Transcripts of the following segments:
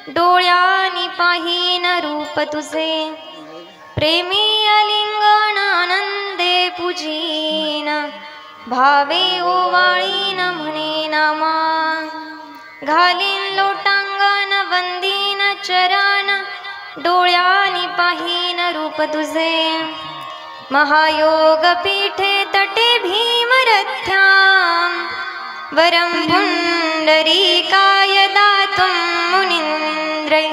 डोळ्यांनी पाहीन रूप तुझे, प्रेमी अलिंगण आनंदे पूजीन, भावे ओवाळीन म्हणे नामा, घालीन लोटांगण वंदीन चरण, डोळ्यांनी पाहीन रूप तुझे, महायोग पीठे तटे भीमरथ्यां, वरं पुंडरीकाय दातुं मुनीन्द्रै,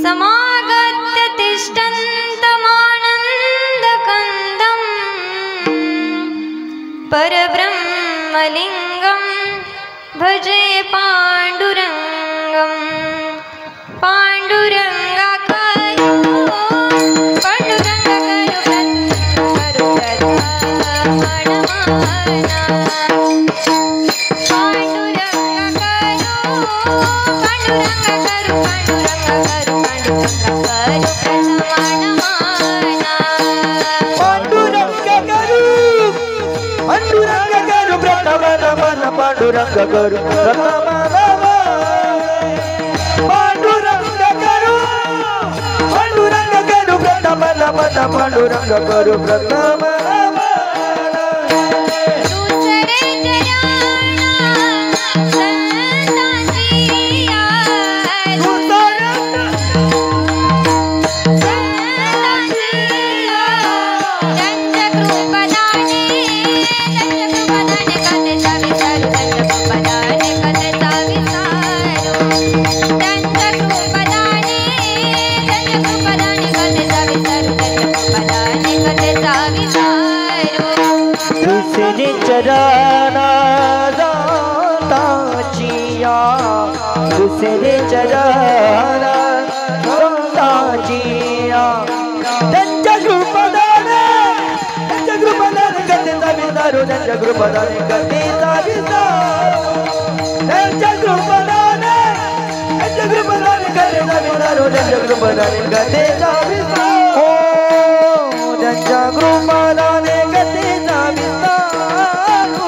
समागत्य तिष्ठन्तमानन्दकन्दं, परब्रह्मलिङ्गं भजे पाण्डुरङ्गं, पाण्डुरङ्गाकारो पांडुरंग करू पांडुरंग करू प्रथम चरणा जाताचिया, दुसरे चरणा जाताचिया, त्यांच्या कृपादाने गतीचा विस्तारू, त्यांच्या कृपादाने गतीचा विस्तारू, त्यांच्या कृपादाने गतीचा विस्तारू, त्यांच्या कृपादाने गतीचा विस्तारू, त्यांच्या कृपादाने गतीचा विस्तारू,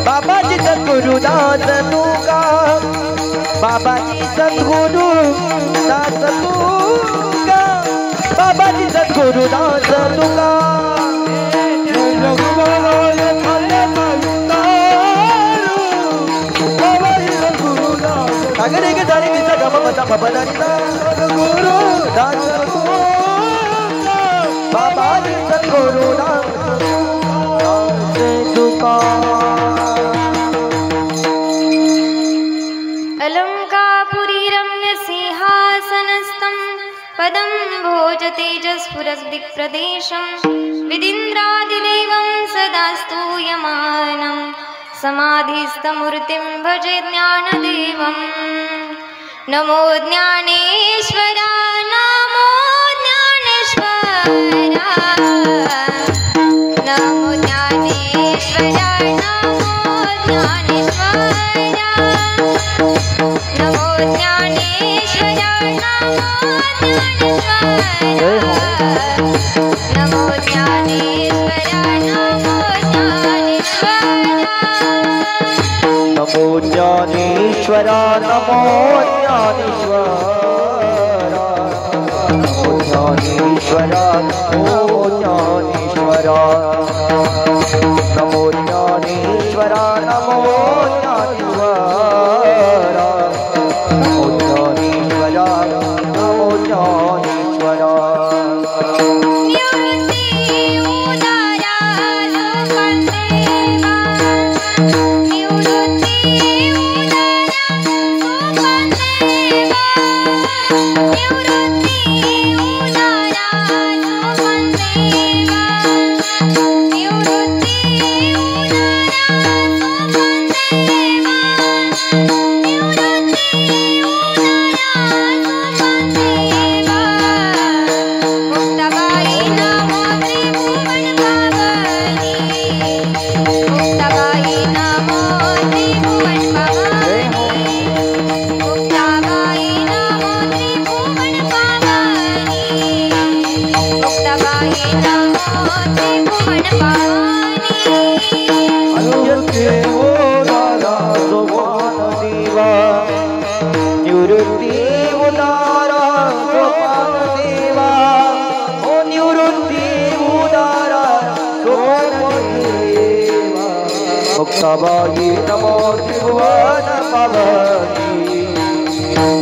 बाबाजी सद्गुरुदास तुका, बाबाजी सद्गुरुदास तुका, बाबाजी सद्गुरुदास तुका, अगरे के जाने की सगा बता बबदारी सद्गुरुदास बाबाजी सद्गुरुदास तुका. अलंकापुरी रम्य सिंहासनस्थं पदं भोज तेजस्फुरद्दिक्प्रदेशं, विदिन्द्रादिदेवं सदा स्तूयमानं, समाधिस्थमूर्तिं भजे ज्ञानदेवं, नमो ज्ञानेश्वरा, नमो ज्ञानेश्वरा, नमो ज्ञानेश्वरा, नमो ज्ञानेश्वरा, नमो ज्ञानेश्वरा, नमो ज्ञानेश्वरा, नमो ज्ञानेश्वरा, नमो ज्ञानेश्वरा, नमो ज्ञानेश्वरा, नमो ज्ञानेश्वरा, नमो ज्ञानेश्वरा, नमो ज्ञानेश्वरा, नमो ज्ञानेश्वरा, नमो ज्ञानेश्वरा, नमो ज्ञानेश्वरा. निवृत्ति मुक्ताबाई नमो त्रिभुवन पावनी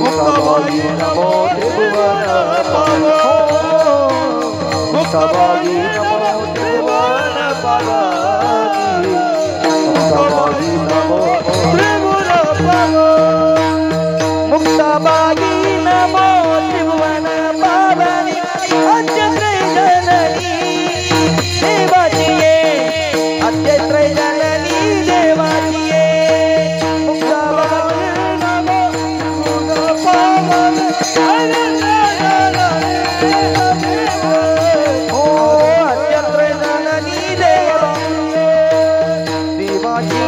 मुक्ताबाई नमो त्रिभुवन पावनी मुक्ताबाई नमो त्रिभुवन पावनी मुक्ताबाई नमो त्रिभुवन पावनी मुक्ताबाई नमो त्रिभुवन पावनी अत्यंत्रय जननी देवाची अत्यंत्रय जननी देवाची मुक्ताबाई नमो त्रिभुवन पावनी हो अत्यंत्रय जननी देवाची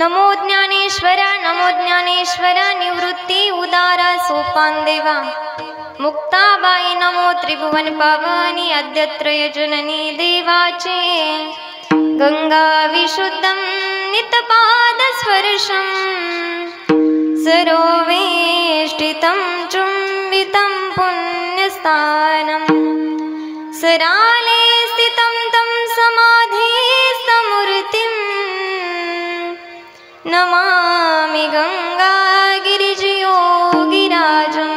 नमो ज्ञानेश्वरा निवृत्ती उदारा सोपान देवा मुक्ताबाई नमो त्रिभुवन पावनी अद्यत्रय जननी देवाचे गंगा विशुद्धं नितपाद स्पर्शं सरोवेष्टितं चुंबितं पुण्यस्थानं सराले स्थितं तं समाधिस्थमूर्तिं नमामि गंगागिरिजयोगिराजं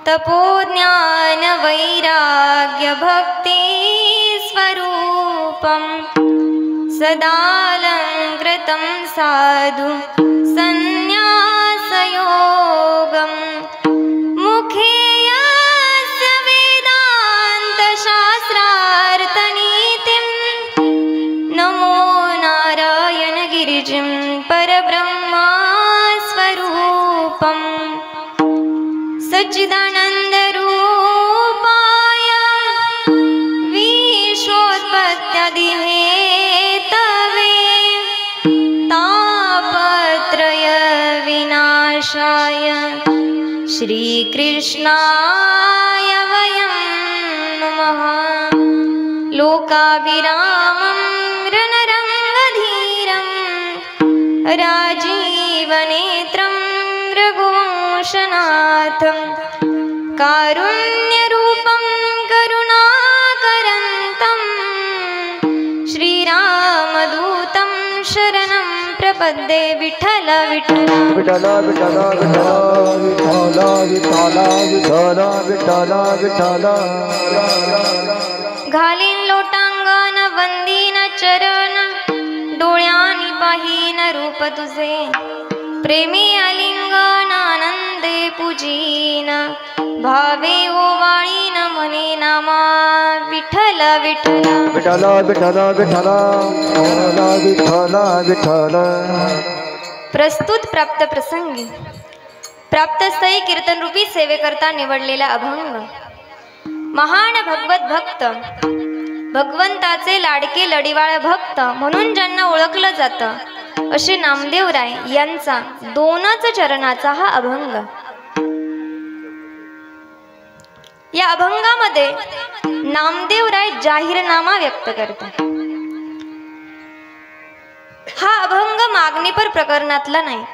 तपोज्ञान वैराग्य भक्ति स्वरूपं सदालंकृतं साधु संन्यासयोगं मुखे यस्य वेदान्तशास्त्रार्थनीतिं नमो नारायण गिरिजिं परब्रह्मा स्वरूपं सच्चिदानंद रूपाय विश्वोत्पत्त्यादिहेतवे तापत्रय विनाशाय श्रीकृष्णाय वयं नमः लोकाभिरामं रणरङ्गधीरं राजीवनेत्रं रघुवंशनाथं कारुण्यरूपं करुणाकरन्तं श्रीरामदूतं शरणं प्रपद्ये विठ्ठल विठ्ठल विठ्ठल विठ्ठल विठ्ठल विठ्ठल विठ्ठल विठ्ठल विठ्ठल घालीन लोटांगण वंदीन चरण डोळ्यांनी पाहीन रूप तुझे प्रेमी आलिंगन आनंदे पूजीन भावे ओवाळीन म्हणे नामा विठ्ठल विठ्ठल विठ्ठल विठ्ठल विठ्ठल विठ्ठल विठ्ठल प्रस्तुत प्राप्त प्रसंगी प्राप्तस्थयी कीर्तन रूपी सेवेकरता निवडलेला अभंग महान भगवत भक्त भगवंताचे लाडके लढीवाळ भक्त म्हणून ज्यांना ओळखलं जातं असे नामदेवराय यांचा 2च चरणाचा हा अभंग। या अभंगामध्ये नामदेवराय जाहीरनामा व्यक्त करतात। हा अभंग मागणीपर प्रकरणातला नाही।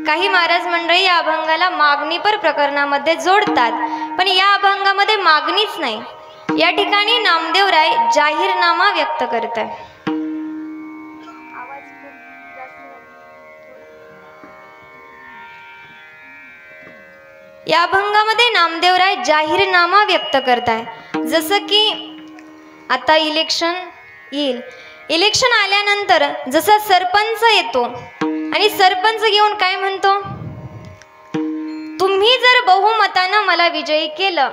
काही महाराज मंडळी या अभंगाला मागणीपर प्रकरणामध्ये जोडतात, पण या अभंगामध्ये मागणीच नाही। या ठिकाणी नामदेवराय जाहीरनामा व्यक्त करतात। या अभंगामध्ये नामदेवराय जाहीरनामा व्यक्त करताय। जसं की आता इलेक्शन येईल, इलेक्शन आल्यानंतर जसा सरपंच येतो आणि सरपंच घेऊन काय म्हणतो, तुम्ही जर बहुमतानं मला विजयी केलं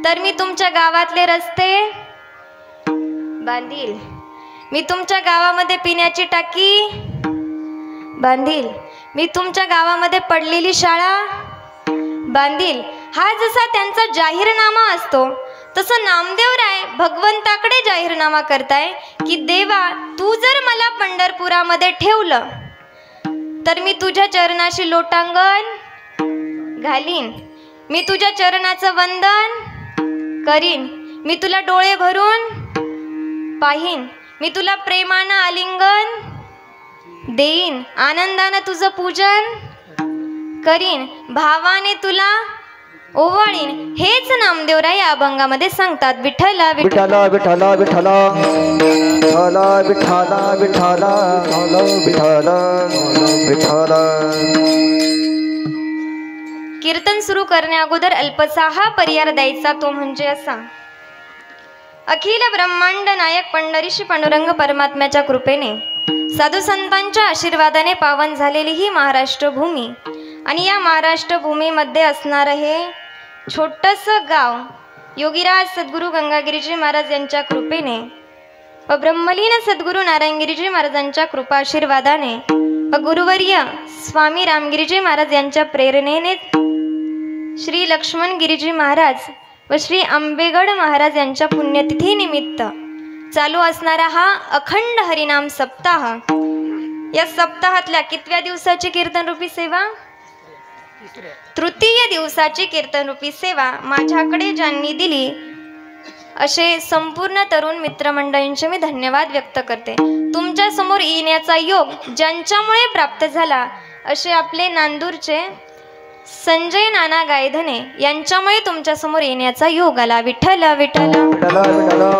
तर मी तुमच्या गावातले रस्ते बांधील, मी तुमच्या गावामध्ये पिण्याची टाकी बांधील, मी तुमच्या गावामध्ये पडलेली शाळा बांधील। हा जसा त्यांचा जाहीरनामा असतो तसं नामदेवराय भगवंताकडे जाहीरनामा करताय की देवा, तू जर मला पंढरपुरामध्ये ठेवलं तर मी तुझ्या चरणाशी लोटांगण घालीन, मी तुझ्या चरणाचं वंदन करीन, मी तुला डोळे भरून पाहीन, मी तुला प्रेमानं आलिंगन देईन, आनंदानं तुझं पूजन करीन, भावाने तुला ओवाळीन हेच नामदेवराय या अभंगामध्ये सांगतात. विठ्ठला विठ्ठला विठ्ठला विठ्ठला विठ्ठला विठ्ठला विठ्ठला विठ्ठला विठ्ठला. कीर्तन सुरू करण्या अगोदर अल्पसा हा पर्याय द्यायचा, तो म्हणजे असा. अखिल ब्रह्मांड नायक पंढरीशी पांडुरंग परमात्म्याच्या कृपेने साधू संतांच्या आशीर्वादाने पावन झालेली ही महाराष्ट्र भूमी आणि या महाराष्ट्र भूमीमध्ये असणारं हे छोटंसं गाव योगीराज सद्गुरू गंगागिरीजी महाराज यांच्या कृपेने व ब्रह्मलीन सद्गुरू नारायणगिरीजी महाराजांच्या कृपा आशीर्वादाने व गुरुवर्य स्वामी रामगिरीजी महाराज यांच्या प्रेरणेने श्री लक्ष्मण गिरीजी महाराज व श्री आंबेगड महाराज यांच्या पुण्यतिथी निमित्त चालू असणारा हा अखंड हरिनाम सप्ताह. या सप्ताहातल्या कितव्या दिवसाची कीर्तनरूपी सेवा? तृतीय दिवसाची कीर्तनरूपी सेवा माझ्याकडे ज्यांनी दिली असे संपूर्ण तरुण मित्रमंडळींचे मी धन्यवाद व्यक्त करते. तुमच्या समोर येण्याचा योग ज्यांच्यामुळे प्राप्त झाला असे आपले नांदूरचे संजय नाना गायधने यांच्यामुळे तुमच्या समोर येण्याचा योग आला. विठ्ठला विठ्ठला विठ्ठला विठ्ठला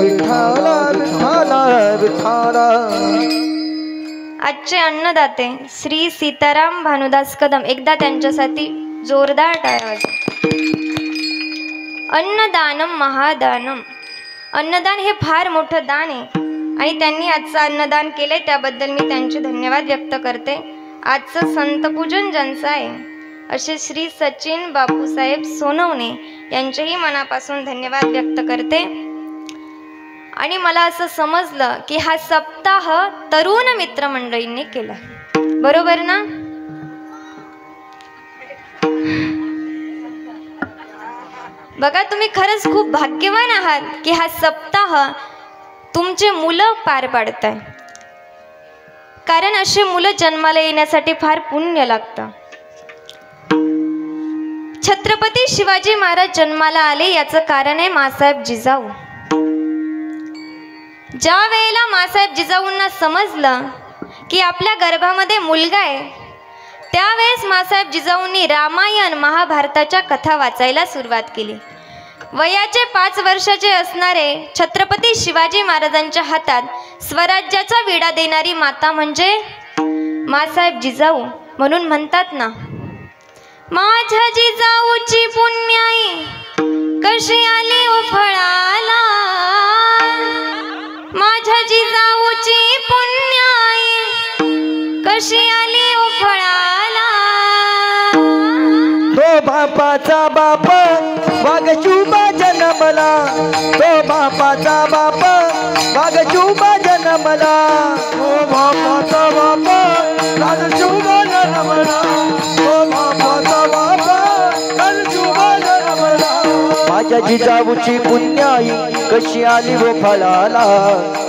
विठ्ठला विठ्ठला विठ्ठला. आजचे अन्नदाते श्री सीताराम भानुदास कदम, एकदा त्यांच्यासाठी जोरदार टाळ्या वाजवा. अन्नदानम महादानम. अन्नदान हे फार मोठं दान आहे आणि त्यांनी आजचं अन्नदान केलंय त्याबद्दल मी त्यांचे धन्यवाद व्यक्त करते. आजचं संतपूजन ज्यांचं आहे असे श्री सचिन बापूसाहेब सोनवणे यांचेही मनापासून धन्यवाद व्यक्त करते. आणि मला असं समजलं की हा सप्ताह तरुण मित्रमंडळींनी केला, बरोबर ना? बघा, तुम्ही खरंच खूप भाग्यवान आहात की हा सप्ताह तुमचे मुलं पार पाडताय. कारण असे मुलं जन्माला येण्यासाठी फार पुण्य लागतं. छत्रपती शिवाजी महाराज जन्माला आले याचं कारण आहे मासाहेब जिजाऊ. ज्या वेळेला मासाहेब जिजाऊंना समजलं की आपल्या गर्भामध्ये मुलगा आहे त्यावेळेस मासाहेब जिजाऊंनी रामायण महाभारताच्या कथा वाचायला सुरुवात केली. वयाचे 5 वर्षाचे असणारे छत्रपती शिवाजी महाराजांच्या हातात स्वराज्याचा विडा देणारी माता म्हणजे मासाहेब जिजाऊ. म्हणून म्हणतात ना, माझ्या जिजाऊची पुण्याई कशी आली उफळाला, माझ्या जिजाऊची पुण्याई कशी आली उफळाला. तो बापाचा बाप वाघचुबा जन्मला, तो बापाचा बाप वाघचुबा जन्मला, तो बापाचा बाप वाघचुबा जन्मला, तो बापाचा बाप वाघचुबा जन्मला. माझ्या जिजाऊची पुण्याई कशी आली व फळाला,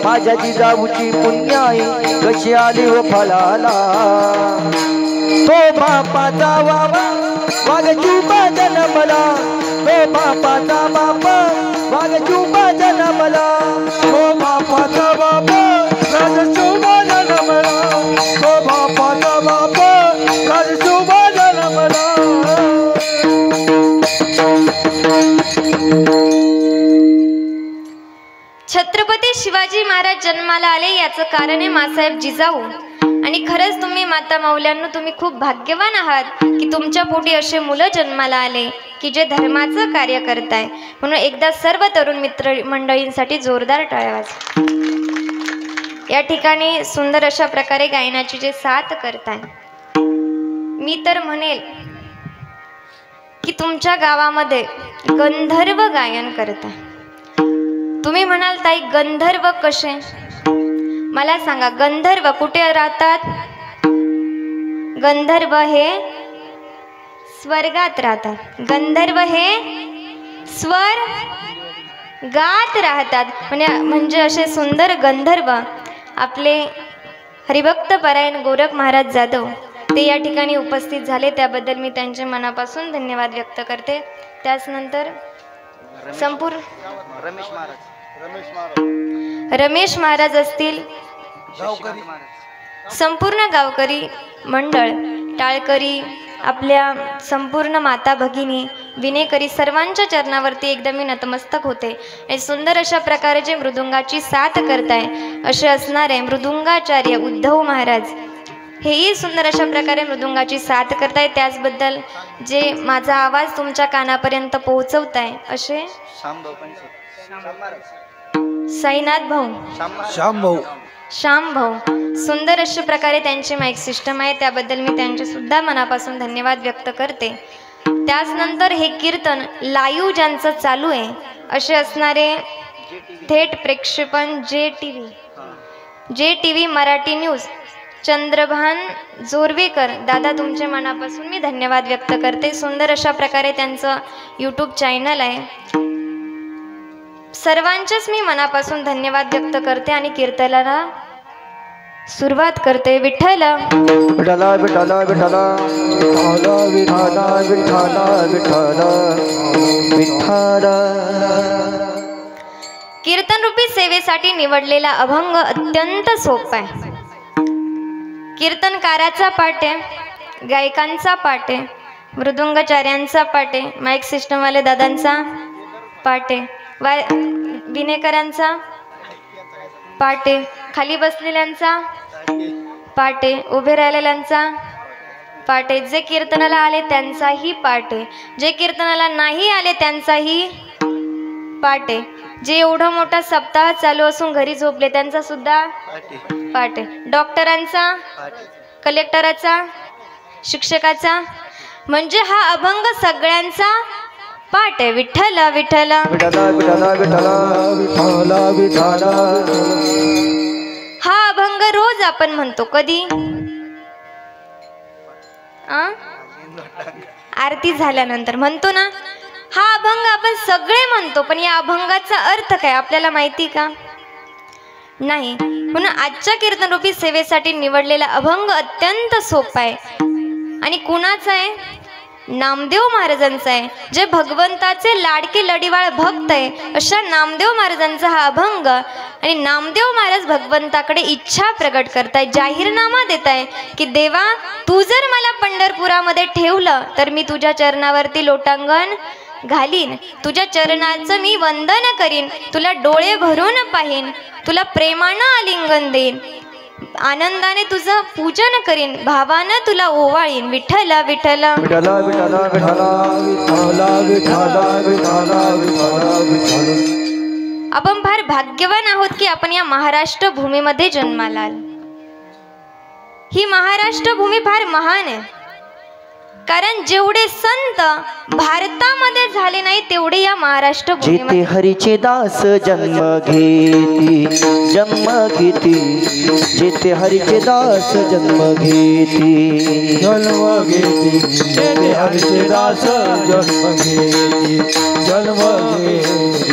माझ्या जिजाऊची पुण्याई कशी आली व फळाला. तो बापाचा बाबा वाघचुबा जन्मला, तो बापाचा बाप वाघचुबा जन्मला, तो बापाचा बाप वाघचुबा जन्मला, तो बापाचा बाप वाघचुबा जन्मला. छत्रपती शिवाजी महाराज जन्माला आले याचं कारण आहे मासाहेब जिजाऊ. आणि खरंच तुम्ही माता माऊल्यांनो, तुम्ही खूप भाग्यवान आहात की तुमच्या पोटी असे मुलं जन्माला आले की जे धर्माचं कार्य करताय. म्हणून एकदा सर्व तरुण मित्र मंडळींसाठी जोरदार टाळ्या वाजवा. या ठिकाणी सुंदर अशा प्रकारे गायनाची जे साथ करताय, मी तर म्हणेल की तुमच्या गावामध्ये गंधर्व गायन करताय. तुम्ही म्हणाल ताई गंधर्व कसे? मला सांगा, गंधर्व कुठे राहतात? गंधर्व हे स्वर्गात राहतात. गंधर्व हे स्वर गात राहतात. म्हणजे असे सुंदर गंधर्व आपले हरिभक्त परायण गोरख महाराज जाधव ते या ठिकाणी उपस्थित झाले, त्याबद्दल मी त्यांचे मनापासून धन्यवाद व्यक्त करते. त्याचनंतर संपूर्ण रमेश महाराज असतील, संपूर्ण गावकरी मंडळ, टाळकरी, आपल्या संपूर्ण माता भगिनी विनेकरी सर्वांच्या चरणावरती एकदा मी नतमस्तक होते. आणि सुंदर अशा प्रकारे जे मृदुंगाची साथ करताय असे असणारे मृदुंगाचार्य उद्धव महाराज हेही सुंदर अशा प्रकारे मृदुंगाची साथ करताय. त्याचबद्दल जे माझा आवाज तुमच्या कानापर्यंत पोहोचवताय असे साईनाथ भाऊ, श्याम भाऊ, सुंदर अशा प्रकारे त्यांची माईक सिस्टम आहे. त्याबद्दल मी त्यांचे सुद्धा मनापासून धन्यवाद व्यक्त करते. त्याचनंतर हे कीर्तन लाईव्ह ज्यांचं चालू आहे असे असणारे थेट प्रेक्षेपण जे T V Marathi news Chandrabhan Jorvekar दादा, तुमचे मनापासून मी धन्यवाद व्यक्त करते. सुंदर अशा प्रकारे त्यांचं यूट्यूब चॅनल आहे. सर्वांचेच मी मनापासून धन्यवाद व्यक्त करते आणि कीर्तनाला सुरुवात करते. विठ्ठल विठ्ठल विठ्ठल विठ्ठल विठ्ठल विठ्ठल विठ्ठल विठ्ठल. कीर्तन रूपी सेवेसाठी निवडलेला अभंग अत्यंत सोपा आहे. कीर्तनकाराचा पाठ आहे, गायकांचा पाठ आहे, मृदुंगाचार्यांचा पाठ आहे, माईक सिस्टमवाले दादांचा पाठ आहे, विनेकरांचा पाठ आहे, खाली बसलेल्यांचा पाठ आहे, उभे राहिलेल्यांचा पाठ आहे, जे कीर्तनाला आले त्यांचाही पाठ आहे, जे कीर्तनाला नाही आले त्यांचाही पाठ आहे, जे एवढा मोठा सप्ताह चालू असून घरी झोपले त्यांचा सुद्धा पाठ आहे, डॉक्टरांचा, कलेक्टराचा, शिक्षकाचा, म्हणजे हा अभंग सगळ्यांचा पाठ आहे. विठ्ठल विठ्ठल विठ्ठल विठ्ठल विठ्ठल विठ्ठल विठ्ठल. हा अभंग रोज आपण म्हणतो. कधी? आरती झाल्यानंतर म्हणतो ना. हा अभंग आपण सगळे म्हणतो, पण या अभंगाचा अर्थ काय आपल्याला माहिती का? नाही. म्हणून आजच्या कीर्तनरूपी सेवेसाठी निवडलेला अभंग अत्यंत सोपा आहे. आणि कुणाचा आहे? नामदेव महाराजांचा आहे, जे भगवंताचे लाडके लढीवाळ भक्त आहे अशा नामदेव महाराजांचा हा अभंग. आणि नामदेव महाराज भगवंताकडे इच्छा प्रकट करताय, जाहीरनामा देताय की देवा, तू जर मला पंढरपुरामध्ये ठेवलं तर मी तुझ्या चरणावरती लोटांगण घालीन, तुझ्या चरणाचं मी वंदन करीन, तुला डोळे भरून पाहीन, तुला प्रेमानं आलिंगन देईन, आनंदाने तुझं पूजन करीन, भावानं तुला ओवाळीन. विठ्ठल विठ्ठल विठ्ठल विठ्ठल विठ्ठल विठ्ठल विठ्ठल. आपण फार भाग्यवान आहोत की आपण या महाराष्ट्र भूमीमध्ये जन्माला आलो. ही महाराष्ट्र भूमी फार महान आहे, कारण जेवढे संत भारतामध्ये झाले नाही तेवढे या महाराष्ट्र भूमीमध्ये. जेथे हरीचे दास जन्म घेती, जेथे हरीचे दास जन्म घेती, जेथे हरीचे दास जन्म घेती,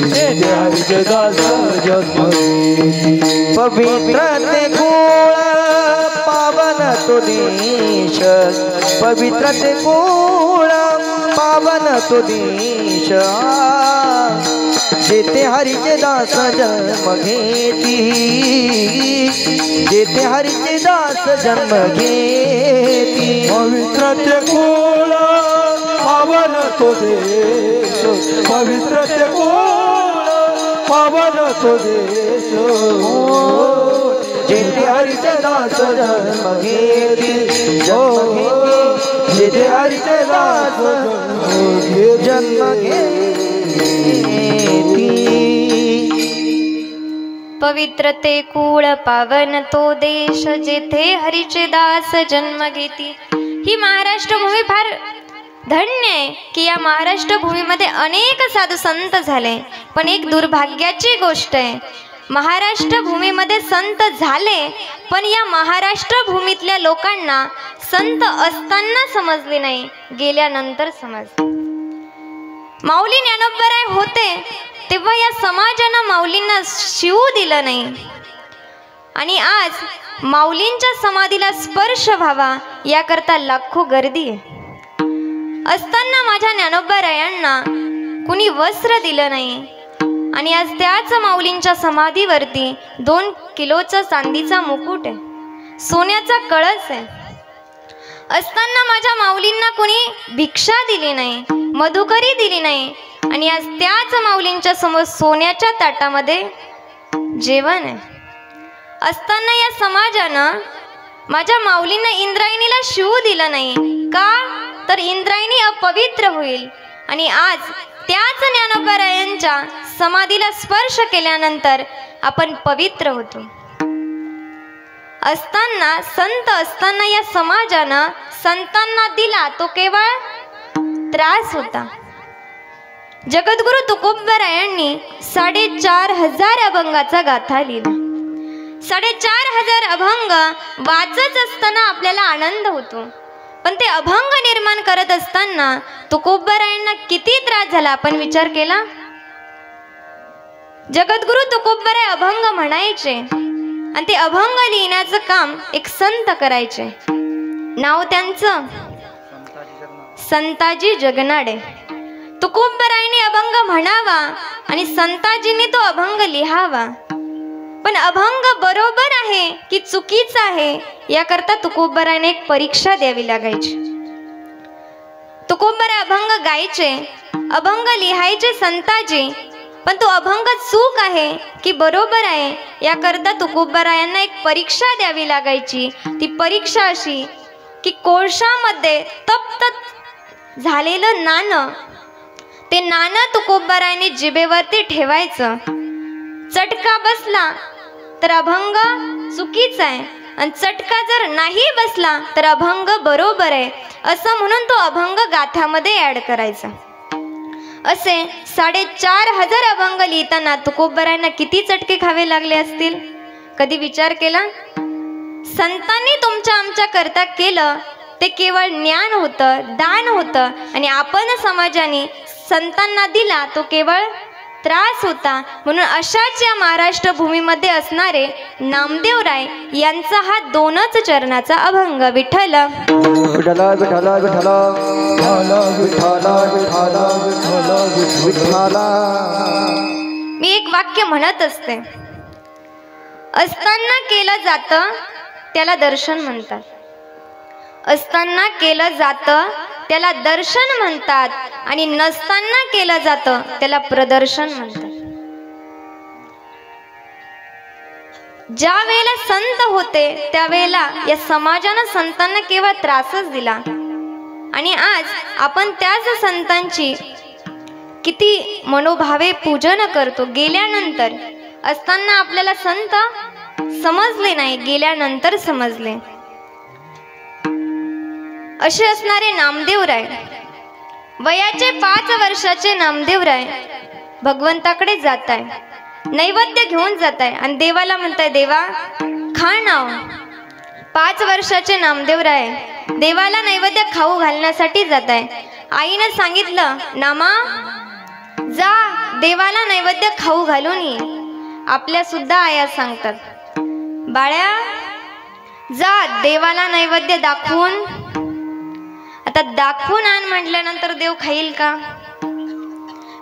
जेथे हरीचे दास जन्म घेती. पवित्र ते कुळ पावन तो देश, पवित्र ते कुळ पावन तो देश, जेथे हरीचे दास जन्म घेती, जेथे हरीचे दास जन्म घेती. पवित्र ते कुळ पावन तो देश, पवित्र ते कुळ पावन तो देश, जेथे हरीचे दास जन्म घेती, जन्म घेती, जेथे हरीचे दास जन्म घेती. पवित्र ते कुळ पावन तो देश, जेथे हरीचे दास जन्म घेती. ही महाराष्ट्र भूमी फार धन्य आहे की या महाराष्ट्र भूमीमध्ये अनेक साधू संत झाले. पण एक दुर्भाग्याची गोष्ट आहे, महाराष्ट्र भूमीमध्ये संत झाले पण या महाराष्ट्र भूमीतल्या लोकांना संत असताना समजले नाही, गेल्यानंतर समजले. माऊली ज्ञानोबराय होते तेव्हा या समाजानं माऊलींना शिवू दिलं नाही. आणि आज माऊलींच्या समाधीला स्पर्श व्हावा याकरता लाखो गर्दी आहे. असताना माझ्या ज्ञानोबरायांना कुणी वस्त्र दिलं नाही. आणि आज त्याच माऊलींच्या समाधीवरती 2 किलोचा चांदीचा मुकुट आहे, सोन्याचा कळस आहे. असताना माझ्या माऊलींना कुणी भिक्षा दिली नाही, मधुकरी दिली नाही, आणि आज त्याच माऊलींच्या समोर सोन्याच्या ताटामध्ये जेवण आहे. असताना या समाजानं माझ्या माऊलींना इंद्रायणीला शिवू दिलं नाही. का? तर इंद्रायणी अपवित्र होईल. आणि आज त्याच ज्ञानोबारायांच्या समाधीला स्पर्श केल्यानंतर आपण पवित्र होतो. असताना संत असताना या समाजानं संतांना दिला तो केवळ त्रास होता. जगद्गुरु तुकोबरायांनी 4,500 अभंगाचा गाथा लिहिला. 4,500 अभंग वाचत असताना आपल्याला आनंद होतो, पण ते अभंग निर्माण करत असताना तुकोबरायांना किती त्रास झाला आपण विचार केला? जगद्गुरु तुकोबराय अभंग म्हणायचे आणि ते अभंग लिहिण्याचं काम एक संत करायचे. नाव त्यांचं संताजी जगनाडे. तुकोबरायांनी अभंग म्हणावा आणि संताजींनी तो अभंग लिहावा. पण अभंग बरोबर आहे की चुकीचा आहे याकरता तुकोबरायांनी एक परीक्षा द्यावी लागायची. तुकोबराय अभंग गायचे, अभंग लिहायचे संताजी, पण तो अभंग चूक आहे की बरोबर आहे याकरता तुकोबरायांना एक परीक्षा द्यावी लागायची. ती परीक्षा अशी की कोळशामध्ये तप्त झालेलं नाणं, ते नाणं तुकोबरायांनी जिभेवरती ठेवायचं. चटका बसला तर अभंग चुकीचा आहे आणि चटका जर नाही बसला तर अभंग बरोबर आहे, असं म्हणून तो अभंग गाथ्यामध्ये ऍड करायचा. असे 4,500 अभंग लिहिताना तुकोबरायांना किती चटके खावे लागले असतील? कधी विचार केला? संतांनी तुमच्या आमच्या करता केलं ते केवळ ज्ञान होतं, दान होतं, आणि आपण समाजाने संतांना दिला तो केवळ त्रास होता. म्हणून अशाच या महाराष्ट्र भूमीमध्ये असणारे नामदेवराय यांचा हा 2च चरणाचा अभंग. विठ्ठल विठ्ठल विठ्ठल विठ्ठल विठ्ठल. मी एक वाक्य म्हणत असते, असताना केलं जातं त्याला दर्शन म्हणतात. असताना केलं जातं त्याला दर्शन म्हणतात आणि नसताना केलं जातं त्याला प्रदर्शन म्हणतात. ज्या वेळेला संत होते त्यावेळेला या समाजानं संतांना केवळ त्रासच दिला, आणि आज आपण त्याच संतांची किती मनोभावे पूजन करतो. गेल्यानंतर असताना आपल्याला संत समजले नाही, गेल्यानंतर समजले. असे असणारे नामदेवराय, वयाचे 5 वर्षाचे नामदेवराय भगवंताकडे जात आहे, नैवेद्य घेऊन जात आहे आणि देवाला म्हणताय, देवा खा नाव. 5 वर्षाचे नामदेवराय देवाला नैवेद्य खाऊ घालण्यासाठी जात आहे. आईनं सांगितलं, नामा जा देवाला नैवेद्य खाऊ घालून ये. आपल्या सुद्धा आया सांगतात, बाळ्या जा देवाला नैवेद्य दाखवून. आता दाखवून आण म्हटल्यानंतर देव खाईल का?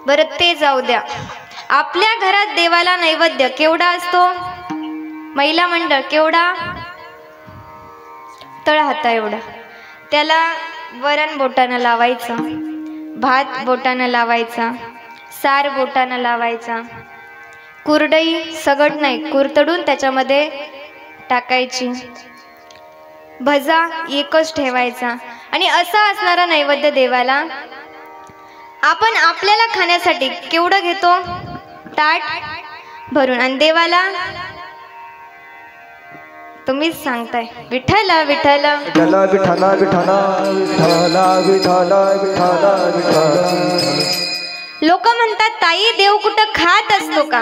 बरं ते जाऊ द्या. आपल्या घरात देवाला नैवेद्य केवढा असतो? महिला मंडळ केवढा? तळहाता एवढा. त्याला वरण बोटानं लावायचं, भात बोटानं लावायचा, सार बोटानं लावायचा, कुरडई सगट नाही कुरतडून त्याच्यामध्ये टाकायची, भजा एकच ठेवायचा. आणि असा असणारा नैवेद्य देवाला आपण आपल्याला खाण्यासाठी केवढं घेतो? ताट भरून. आणि देवाला तुम्हीच सांगताय, विठ्ठल विठ्ठल विठ्ठल विठ्ठल विठ्ठल विठ्ठल विठ्ठल विठ्ठल. लोक म्हणतात, ताई देव कुठं खात असतो का?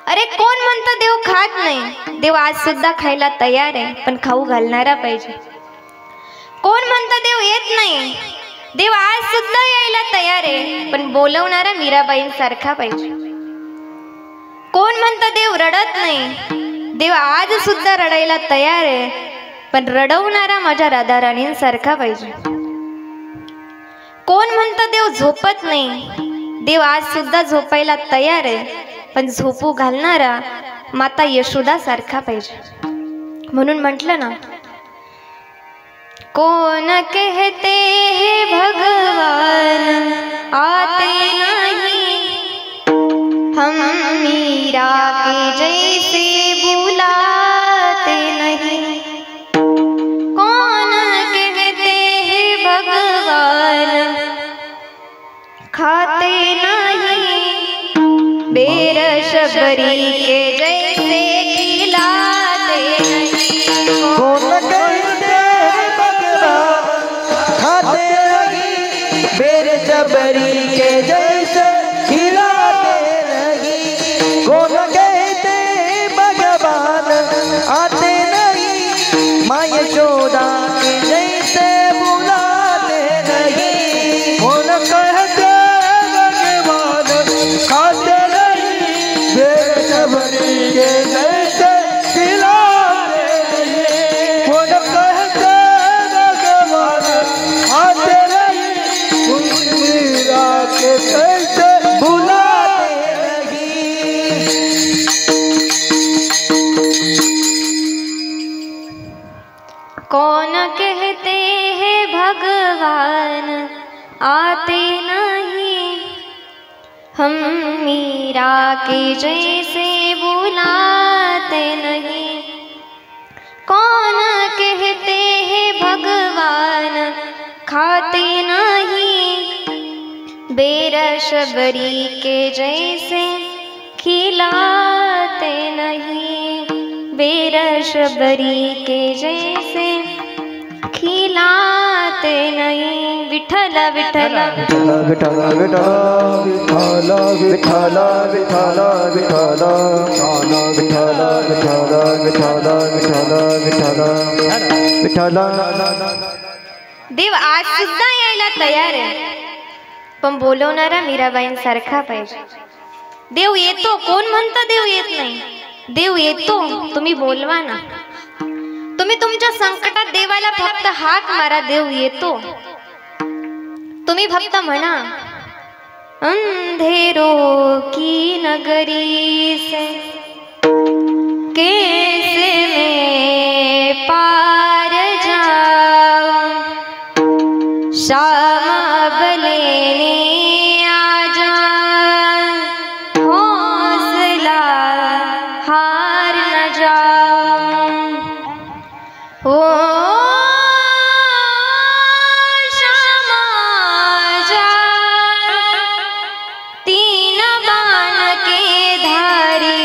अरे कोण म्हणतं देव खात नाही? देव आज सुद्धा खायला तयार आहे, पण खाऊ घालणारा पाहिजे. कोण म्हणतं देव येत नाही? देव आज सुद्धा यायला तयार आहे, पण बोलवणारा मीराबाईंसारखा पाहिजे. कोण म्हणतं देव रडत नाही? देव आज सुद्धा रडायला तयार आहे, पण रडवणारा माझ्या राधाराणींसारखा पाहिजे. कोण म्हणतं देव झोपत नाही? देव आज सुद्धा झोपायला तयार आहे, पण झोपू घालणारा माता यशोदा सारखा पाहिजे. म्हणून म्हटलं ना, कौन कहते हैं भगवान आते नहीं, हम मीरा के जैसे बुलाते नहीं। कौन कहते हैं भगवान खाते नहीं, बेरस बरी के जैसे खिलाते नहीं। कौन कहते भगवान खाते नहीं, मेरे जबरी के जैसे खिलाते नहीं। कौन कहते भगवान आते नहीं, माँ यशोदा के जैसे बुलाते नहीं। कौन कहते भगवान खाते नहीं, मेरे जबरी के जैसे खिलाते नहीं। कौन कहते भगवान आते नहीं, मीरा के जैसे बुलाते नहीं। कौन कहते हैं भगवान आते नहीं, हम मीरा के जैसे बुलाते नहीं। कौन कहते हैं भगवान खाते नहीं, बेरस बरी के जैसे खिलाते नहीं। बेरस बरी के जैसे खिलाते नहीं। विठ्ठल विठ्ठल विठ्ठल विठ्ठल विठ्ठल विठ्ठल विठ्ठल विठ्ठल विठ्ठल विठ्ठल विठ्ठल विठ्ठल विठ्ठल। देव आज सुद्धा यायला तयार आहे, पण बोलवणारा मीराबाईंसारखा पाहिजे। देव येतो, कोण म्हणतं देव येत नाही? देव येतो, तुम्ही बोलवा ना। तुम्ही तुमच्या संकटात देवाला फक्त हाक मारा, देव येतो। तुम्ही फक्त म्हणा, अंधेरों की नगरी से कैसे मैं पार जाऊं, शाम अब लेने आ जा, हौसला हार न जाऊं। ओ शाम आ जा, तीन बाण के धारी,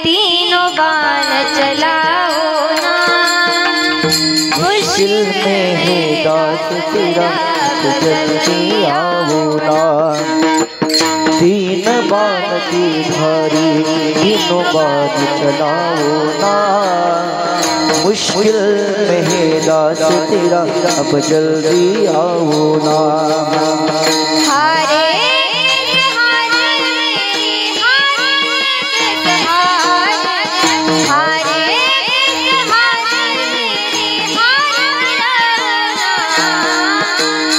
तीनों बाण चलाओ ना। मुश्किल में है दास तेरा, तो जल्दी आओ ना। तीन बाण की धारी, तीनों बाण चलाओ ना। मुश्किल में है दास तेरा, अब जल्दी आओ ना। हारे हारे हारे हारे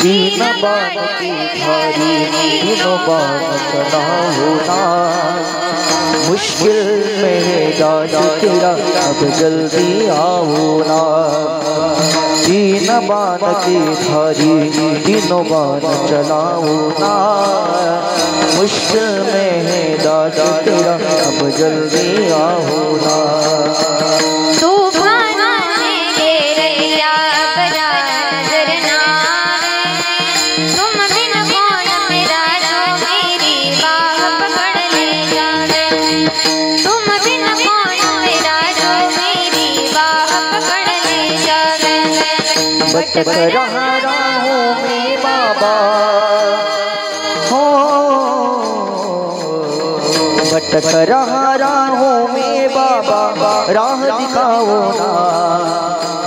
तीन बाण की धारी, तीनों बाण चलाओ ना। मुश्किल में है दास तेरा, अब जल्दी आओ ना। तीन बाण की धारी, तीनों बाण चलाओ ना। मुश्किल में है दास तेरा, अब जल्दी आओ ना। तूफानों में घेरैया बरा नजर ना आवे, तुम बिन कौन मेरा जो मेरी बाह पकड़ ले जावे। तुम बिन कौन मेरा जो मेरी बाह पकड़ ले जावे। भटक रहा हूँ मैं बाबा, हो भटक रहा हूँ मैं बाबा, राह दिखाओ ना।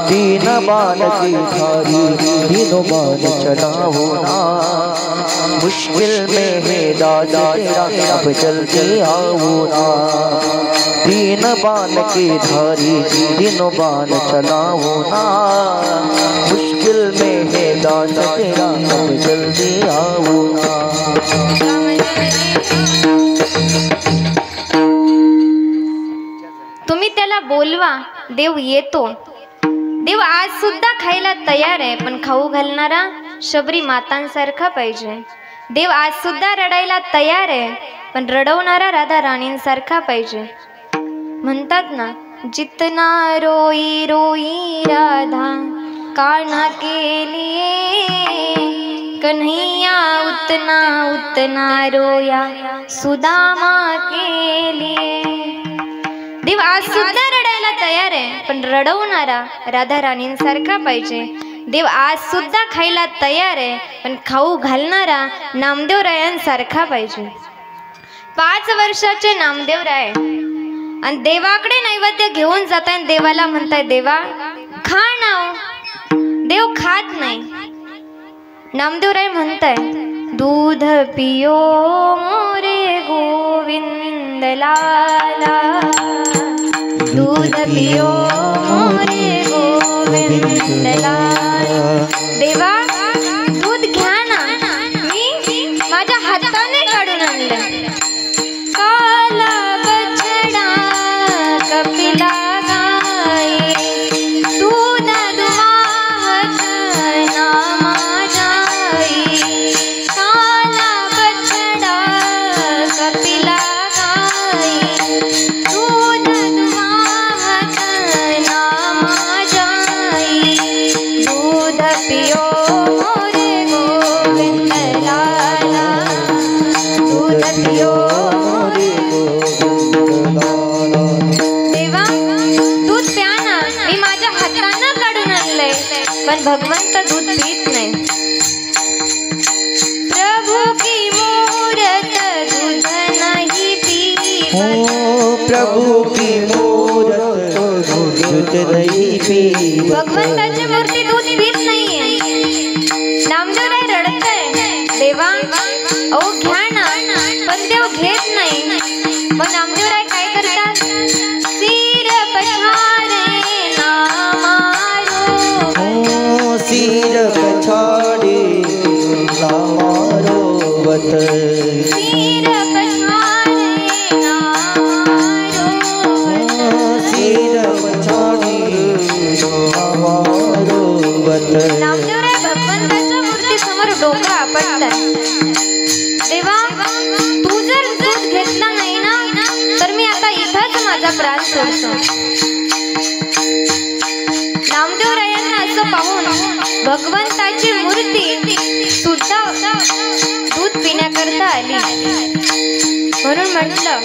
तीन बाण की धारी, तीनों बाण चलाओ ना। मुश्किल में है दास तेरा, अब जल्दी आओ ना। तीन बाण की धारी, तीनों बाण चलाओ ना। मुश्किल में है दास तेरा, अब जल्दी आओ ना। तुम्ही त्याला बोलवा, देव येतो। देव आज सुद्धा खायला तयार आहे, पण खाऊ घालणारा शबरी मातांसारखा पाहिजे. देव आज सुद्धा रडायला तयार आहे, पण रडवणारा राधा राणींसारखा पाहिजे. म्हणतात ना, जितना रोई रोई राधा कान्हा के लिए, कन्हैया उतना उतना रोया सुदामा के लिए. देव आज सुद्धा रडायला तयार आहे, पण रडवणारा राधा राणींसारखा पाहिजे. देव आज सुद्धा खायला तयार आहे, पण खाऊ घालणारा नामदेवरायांसारखा पाहिजे. 5 वर्षाचे नामदेवराय आणि देवाकडे नैवेद्य घेऊन जाताय. देवाला म्हणताय, देवा खा ना. देव खात नाही. नामदेवराय म्हणताय, दूध पियो मोरे गोविंद लाला, दूध पियो मोरे गोविंद लाला. देवा दूध घ्या ना, मी माझ्या हाताने काढून आणलं. काला बछडा कपिला गाई, दूध दुवाहत नामा जाई. काला बछडा कपिला गाई, दूध दुवाहत नामा जाई. दूध पियो मोरे गोविंद लाला, दूध पियो. देवा दूध प्या ना, मी माझ्या हातानं काढून आणलंय, पण भगवंत दूध पीत नाही. प्रभु की मूरत दूध नहीं पीवत, प्रभु की मूरत दूध नहीं पीवत. भगवंताची मूर्ती दूध पीत नाहीये. नामदेवराय रडताय, देवा अहो घ्या ना, पण देव घेत नाही. मग नामदेवराय काय करतात? सिर पछाडे नामारो, सिर पछाडे नामारो वत. सिर पछाडे नामारो, सिर पछाडे नामारो वत. नामदेवराय भगवंताच्या मूर्ती समोर डोकं आपटताय. देवा तू जर दूध घेतला नाही ना, तर मी आता इथंच माझा प्राण सोडतो. नामदेवरायांना असं पाहून भगवंताची मूर्ती सुद्धा दूध पिण्याकरता आली. म्हणून म्हटलं,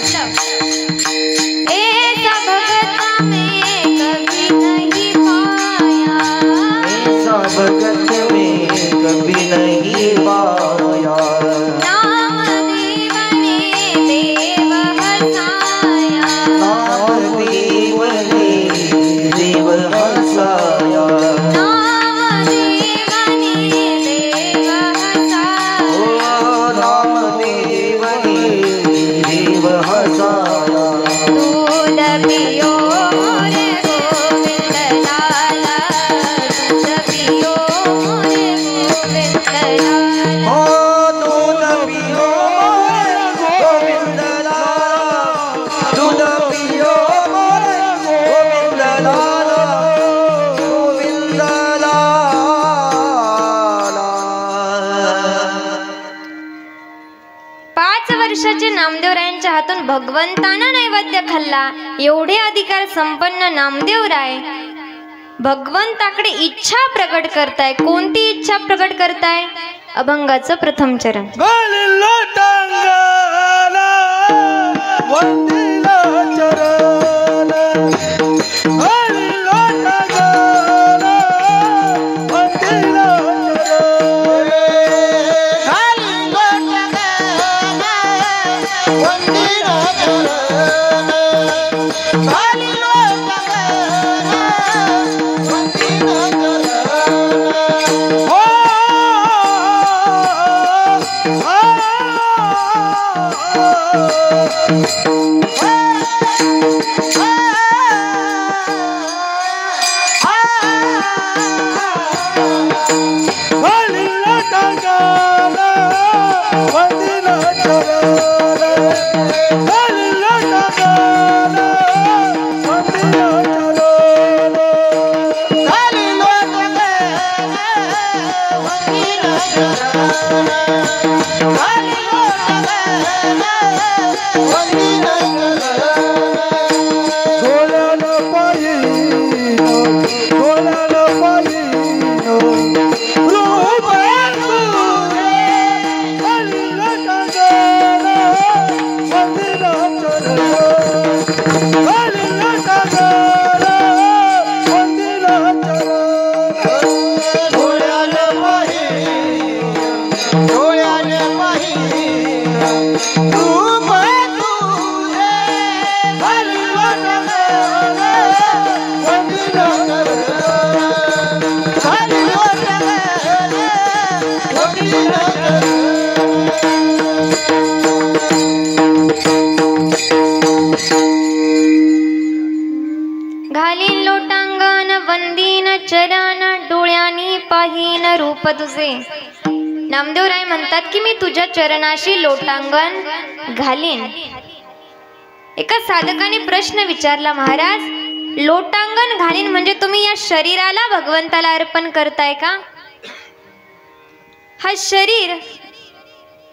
ऐसा भगत में कभी नहीं पाया, ऐसा भगत में कभी नहीं पाया. नामदेव ने देव हसाया, नामदेव ने देव हसाया. नामदेव ने देव हसाया. ओ नामदेव ने देव हसाया. दूध पियो मोरे गोविंद लाला, दूध पियो मोरे गोविंद लाला. ओ दूध पियो गोविंद लाला, दूध पियो गोविंद लाला, गोविंद लाला. 5 वर्षाचे नामदेवरायांच्या हातून भगवंतानं नैवेद्य खाल्ला. एवढे अधिकार संपन्न नामदेवराय भगवंताकडे इच्छा प्रकट करताय. कोणती इच्छा प्रकट करताय? अभंगाचं प्रथम चरण. घालीन लोटांगण वंदीन चरण डोळ्यांनी पाहीन रूप तुझे. नामदेवराय म्हणतात की मी तुझ्या चरणाशी लोटांगण घालीन. एका साधकाने प्रश्न विचारला, महाराज लोटांगण घालीन म्हणजे तुम्ही या शरीराला भगवंताला अर्पण करताय का? हा शरीर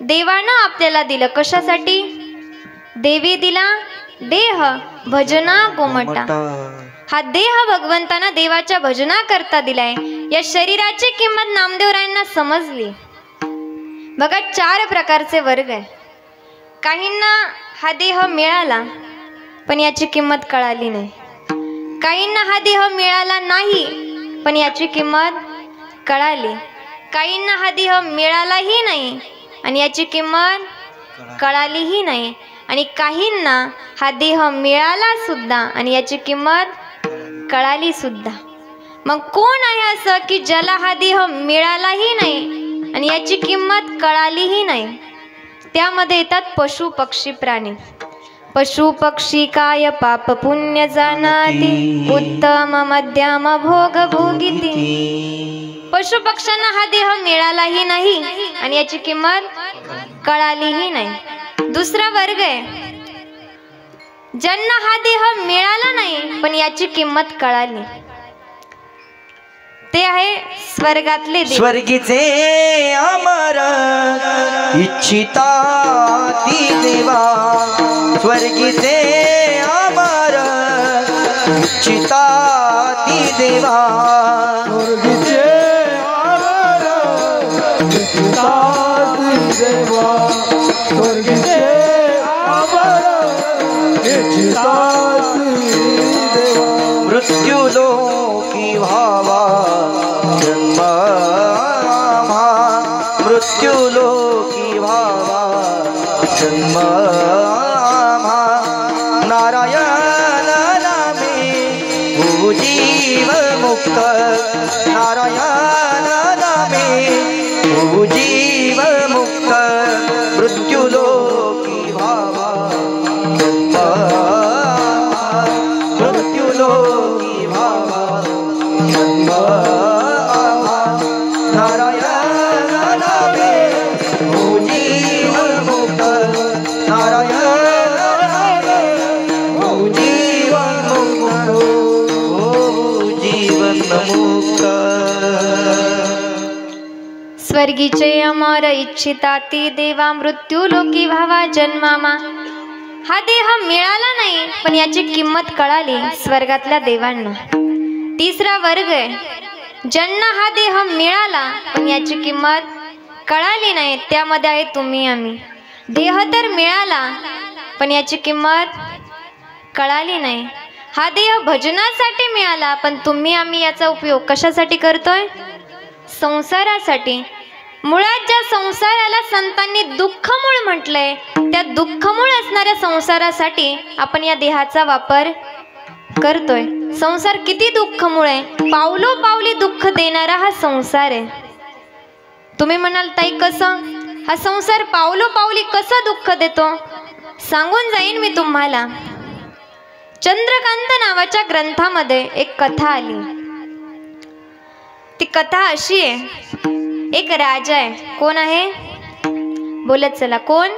देवानं आपल्याला दिलं कशासाठी? देवी दिला देह भजना गोमटा. हा देह भगवंताना देवाच्या भजना करता दिलाय. या शरीराची किंमत नामदेवरायांना समजली. बघा 4 प्रकारचे वर्ग आहे. काहींना हा देह मिळाला पण याची किंमत कळाली नाही. काहींना हा देह मिळाला नाही पण याची किंमत कळाली. काहींना हा देह मिळालाही नाही आणि याची किंमत कळालीही नाही. आणि काहींना हा देह मिळाला सुद्धा आणि याची किंमत कळाली सुद्धा. मग कोण आहे असं की ज्याला हा देह मिळालाही नाही आणि याची किंमत कळालीही नाही? त्यामध्ये येतात पशु पक्षी प्राणी. पशु पक्षी काय पाप पुण्य जाणाती, उत्तम मध्यम भोग भोगिती. पशु पक्ष्यांना हा देह मिळालाही नाही आणि याची किंमत कळालीही नाही. दुसरा वर्ग आहे ज्यांना हा देह मिळाला नाही पण याची किंमत कळाली. ते आहे स्वर्गातले देव. स्वर्गीचे अमर इच्छिता ती देवा. स्वर्गीचे अमर इच्छिता ती देवा. स्वर्गीचे अमर इच्छिता ती देवा. स्वर्गीचे अमर इच्छिता ती देवा. मृत्यू लोकी भावा जन्म मृत्यू लोकी भावा जन्म नारायण नामे हो जीव मुक्त. नारायण नामे हो जीव मुक्त. मृत्यू लोकी भावा जन्म मृत्यू लोकी भावा जन्म. नारायण नामे हो जीवन मुक्त. नारायण नामे हो जीवन मुक्त. हो जीवन मुक्त. स्वर्गीचे अमर इच्छिता ती देवा. मृत्यू लोकी भावा जन्मामा. हा देह मिळाला नाही पण याची किंमत कळाली स्वर्गातल्या देवांना. तिसरा वर्ग आहे ज्यांना हा देह मिळाला पण याची किंमत कळाली नाही. त्यामध्ये आहे तुम्ही आम्ही. देह तर मिळाला पण याची किंमत कळाली नाही. हा देह भजनासाठी मिळाला पण तुम्ही आम्ही याचा उपयोग कशासाठी करतोय? संसारासाठी. मुळात ज्या संसाराला संतांनी दुःखमूळ म्हटलंय त्या दुःखमूळ असणाऱ्या संसारासाठी आपण या देहाचा वापर करतोय. संसार किती दुःखमूळ आहे. पावलो पावली दुःख देणारा हा संसार आहे. तुम्ही म्हणाल ताई कसं? हा संसार पावलो पावली कसं दुःख देतो? सांगून जाईन मी तुम्हाला. चंद्रकांत नावाच्या ग्रंथामध्ये एक कथा आली. ती कथा अशी आहे, एक राजा आहे. कोण आहे? बोलत चला. कोण?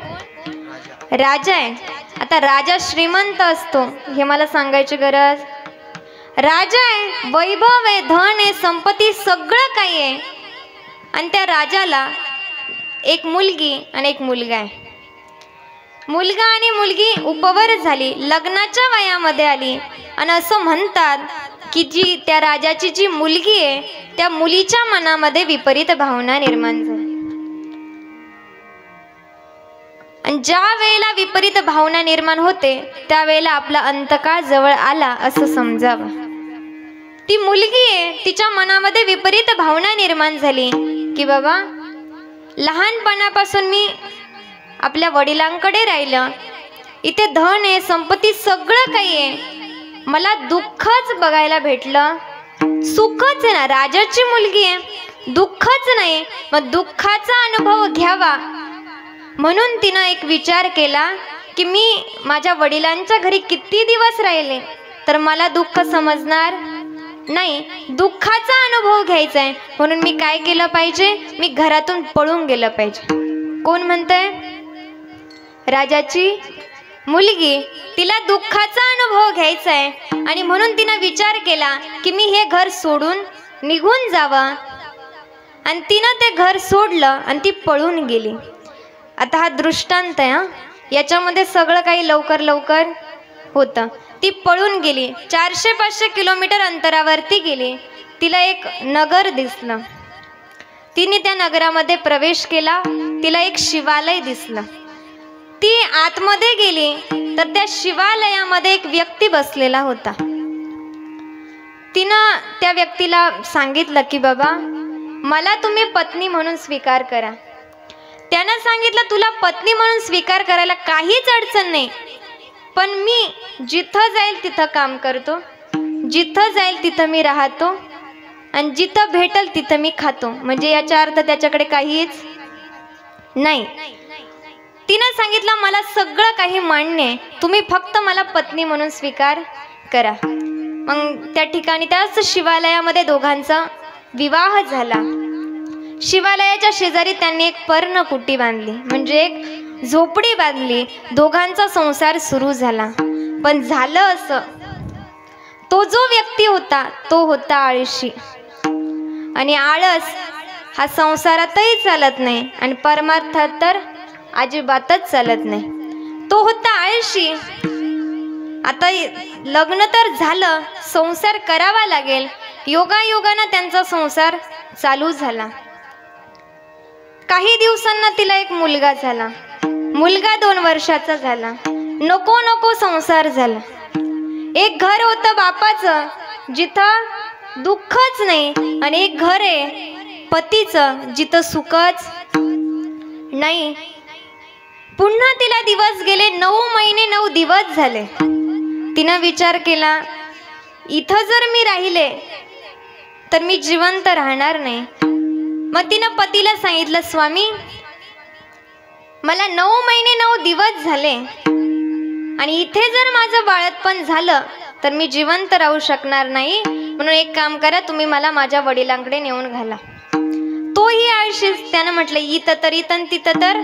राजा आहे. आता राजा श्रीमंत असतो हे मला सांगायची गरज. राजा आहे, वैभव आहे, धन आहे, संपत्ती सगळं काही आहे. आणि त्या राजाला एक मुलगी आणि एक मुलगा आहे. मुलगा आणि मुलगी उपवर झाली, लग्नाच्या वयामध्ये आली. आणि असं म्हणतात की जी त्या राजाची जी मुलगी आहे त्या मुलीच्या मनामध्ये विपरीत भावना निर्माण झाली. आणि ज्या वेळेला विपरीत भावना निर्माण होते त्यावेळेला आपला अंतकाळ जवळ आला असं समजावं. ती मुलगी आहे, तिच्या मनामध्ये विपरीत भावना निर्माण झाली की बाबा लहानपणापासून मी आपल्या वडिलांकडे राहिलं. इथे धन आहे, संपत्ती सगळं काही आहे, मला दुःखच बघायला भेटलं. सुखच आहे ना, राजाची मुलगी आहे, दुःखच नाही. मग दुःखाचा अनुभव घ्यावा म्हणून तिनं एक विचार केला की मी माझ्या वडिलांच्या घरी किती दिवस राहिले तर मला दुःख समजणार नाही, दुःखाचा अनुभव घ्यायचा आहे. म्हणून मी काय केलं पाहिजे, मी घरातून पळून गेलं पाहिजे. कोण म्हणतंय? राजाची मुलगी, तिला दुःखाचा अनुभव घ्यायचा आहे आणि म्हणून तिनं विचार केला की मी हे घर सोडून निघून जावं. आणि तिनं ते घर सोडलं आणि ती पळून गेली. आता हा दृष्टांत आहे, याच्यामध्ये सगळं काही लवकर लवकर होतं. ती पळून गेली, 400-500 किलोमीटर अंतरावरती गेली. तिला एक नगर दिसलं. तिने त्या नगरामध्ये प्रवेश केला. तिला एक शिवालय दिसलं. ती आतमध्ये गेली तर त्या शिवालयामध्ये एक व्यक्ती बसलेला होता. तिनं त्या व्यक्तीला सांगितलं की बाबा मला तुम्ही पत्नी म्हणून स्वीकार करा. त्यानं सांगितलं तुला पत्नी म्हणून स्वीकार करायला काहीच अडचण नाही, पण मी जिथं जाईल तिथं काम करतो, जिथं जाईल तिथं मी राहतो आणि जिथं भेटल तिथं मी खातो. म्हणजे याचा अर्थ त्याच्याकडे काहीच नाही. तिनं सांगितलं मला सगळं काही मान्य आहे, तुम्ही फक्त मला पत्नी म्हणून स्वीकार करा. मग त्या ठिकाणी त्याच शिवालयामध्ये दोघांचा विवाह झाला. शिवालयाच्या शेजारी त्यांनी एक पर्णकुटी बांधली, म्हणजे एक झोपडी बांधली. दोघांचा संसार सुरू झाला. पण झालं असं, तो जो व्यक्ती होता तो होता आळशी. आणि आळस हा संसारातही चालत नाही आणि परमार्थात तर अजिबातच चालत नाही. तो होता आळशी. आता लग्न तर झालं, संसार करावा लागेल. योगायोगानं त्यांचा संसार चालू झाला. काही दिवसांना तिला एक मुलगा झाला. मुलगा 2 वर्षाचा झाला. नको नको संसार झाला. एक घर होतं बापाचं जिथं दुःखच नाही आणि एक घर आहे पतीचं जिथं सुखच नाही. पुन्हा तिला दिवस गेले, 9 महिने 9 दिवस झाले. तिनं विचार केला इथं जर मी राहिले तर मी जिवंत राहणार नाही. मग तिनं पतीला सांगितलं स्वामी मला 9 महिने 9 दिवस झाले आणि इथे जर माझं बाळंतपण झालं तर मी जिवंत राहू शकणार नाही. म्हणून एक काम करा, तुम्ही मला माझ्या वडिलांकडे नेऊन घाला. तोही आळशीच. त्यानं म्हटलं इथं तर इथं, तिथं तर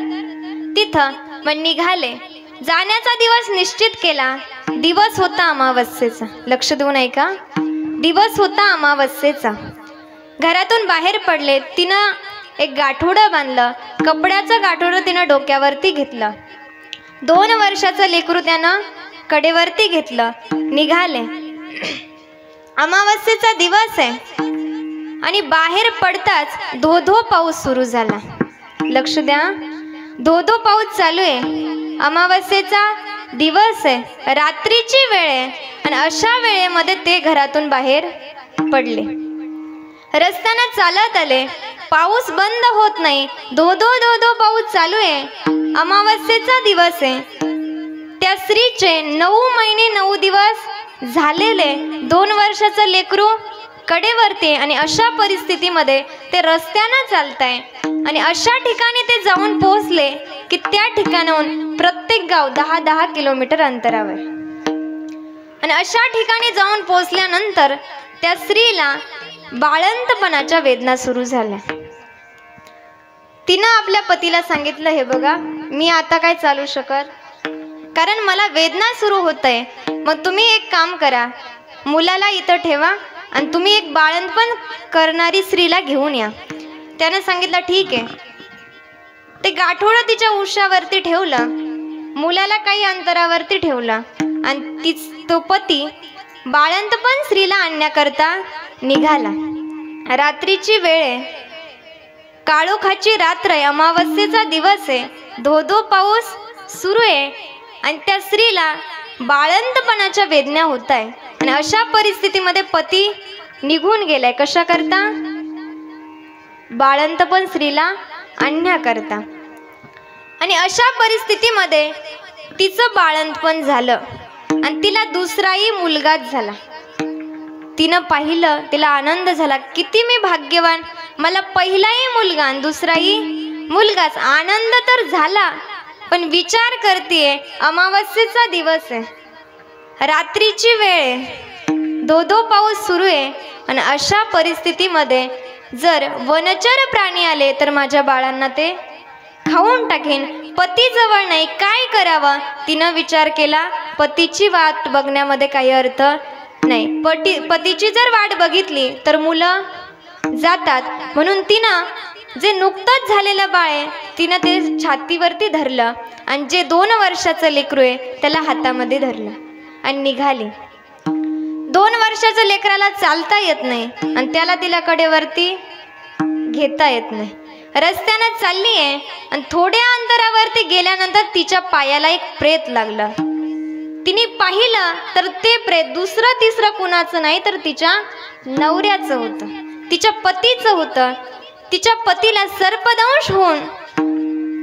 तिथं. मग निघाले. जाण्याचा दिवस निश्चित केला. दिवस होता अमावस्येचा. लक्ष देऊन ऐका, दिवस होता अमावस्येचा. घरातून बाहेर पडले. तिनं एक गाठोडं बांधलं. कपड्याचं गाठोडं तिनं डोक्यावरती घेतलं. 2 वर्षाचं लेकरू त्यानं कडेवरती घेतलं. निघाले. अमावस्येचा दिवस आहे आणि बाहेर पडताच धो-धो पाऊस सुरू झाला. लक्ष द्या, धो-धो पाऊस चालू आहे. अमावस्येचा दिवस आहे, रात्रीची वेळ आहे आणि अशा वेळेमध्ये ते घरातून बाहेर पडले. रस्त्यानं चालत आले. पाऊस बंद होत नाही. धो-धो पाऊस चालू आहे. अमावस्येचा दिवस आहे. त्या स्त्रीचे 9 महिने 9 दिवस झालेले, 2 वर्षाचं लेकरू कडेवरती आणि अशा परिस्थितीमध्ये ते रस्त्यानं चालताय आणि अशा ठिकाणी ते जाऊन पोहोचले की त्या ठिकाणाहून प्रत्येक गाव 10-10 किलोमीटर अंतरावर. आणि अशा ठिकाणी जाऊन पोहोचल्यानंतर त्या स्त्रीला बाळंतपणाच्या वेदना सुरू झाल्या. तिनं आपल्या पतीला सांगितलं हे बघा मी आता काय चालू शकत, कारण मला वेदना सुरू होत आहे. मग तुम्ही एक काम करा, मुलाला इथं ठेवा आणि तुम्ही एक बाळंतपण करणारी स्त्रीला घेऊन या. त्याने सांगितलं ठीक आहे. ते गाठोडं तिच्या उशावरती ठेवलं, मुलाला काही अंतरावरती ठेवलं आणि तो पती बाळंतपण स्त्रीला आणण्याकरता निघाला. रात्रीची वेळ आहे, काळोखाची रात्र आहे, अमावस्येचा दिवस आहे, धो-धो पाऊस सुरू आहे आणि त्या स्त्रीला बाळंतपणाच्या वेदना होत आहे. आणि अशा परिस्थितीमध्ये पती निघून गेलाय कशा करता, बाळंतपण स्त्रीला आणण्याकरता. आणि अशा परिस्थितीमध्ये तिचं बाळंतपण झालं आणि तिला दुसराही मुलगाच झाला. तिनं पाहिलं, तिला आनंद झाला, किती मी भाग्यवान, मला पहिलाही मुलगा आणि दुसराही मुलगाच. आनंद तर झाला, पण विचार करतेय अमावस्येचा दिवस आहे, रात्रीची वेळ आहे, धो पाऊस सुरू आहे आणि अशा परिस्थितीमध्ये जर वनचर प्राणी आले तर माझ्या बाळांना ते खाऊन टाकेन. पती जवळ नाही, काय करावं? तिनं विचार केला, पतीची वाट बघण्यामध्ये काही अर्थ नाही. पतीची जर वाट बघितली तर मुलं जातात, म्हणून तिनं जे नुकतंच झालेलं बाळ आहे तिनं ते छातीवरती धरलं आणि जे 2 वर्षाचं लेकरू आहे त्याला हातामध्ये धरलं आणि निघाली. 2 वर्षाचं लेकराला चालता येत नाही आणि त्याला तिला कडेवरती घेता येत नाही. रस्त्यानं चालली आहे आणि थोड्या अंतरावरती गेल्यानंतर तिच्या पायाला एक प्रेत लागलं. तिने पाहिलं तर ते प्रेत दुसरं तिसरं कुणाचं नाही तर तिच्या नवऱ्याचं होतं, तिच्या पतीचं होतं. तिच्या पतीला सर्पदंश होऊन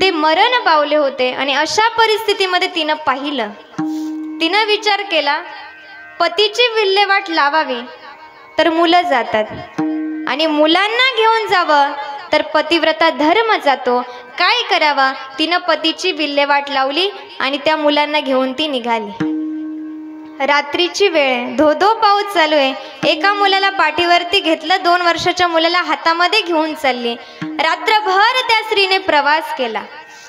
ते मरण पावले होते. आणि अशा परिस्थितीमध्ये तिनं पाहिलं, तिनं विचार केला, पतीची विल्हेवाट लावावी तर मुलं जातात आणि मुलांना घेऊन जावं तर पतिव्रता धर्म जातो. काय करावा? तिनं पतीची विल्हेवाट लावली आणि त्या मुलांना घेऊन ती निघाली. रात्रीची वेळ, धो पाऊस चालू आहे. एका मुलाला पाठीवरती घेतलं, 2 वर्षाच्या मुलाला हातामध्ये घेऊन चालली. रात्रभर त्या स्त्रीने प्रवास केला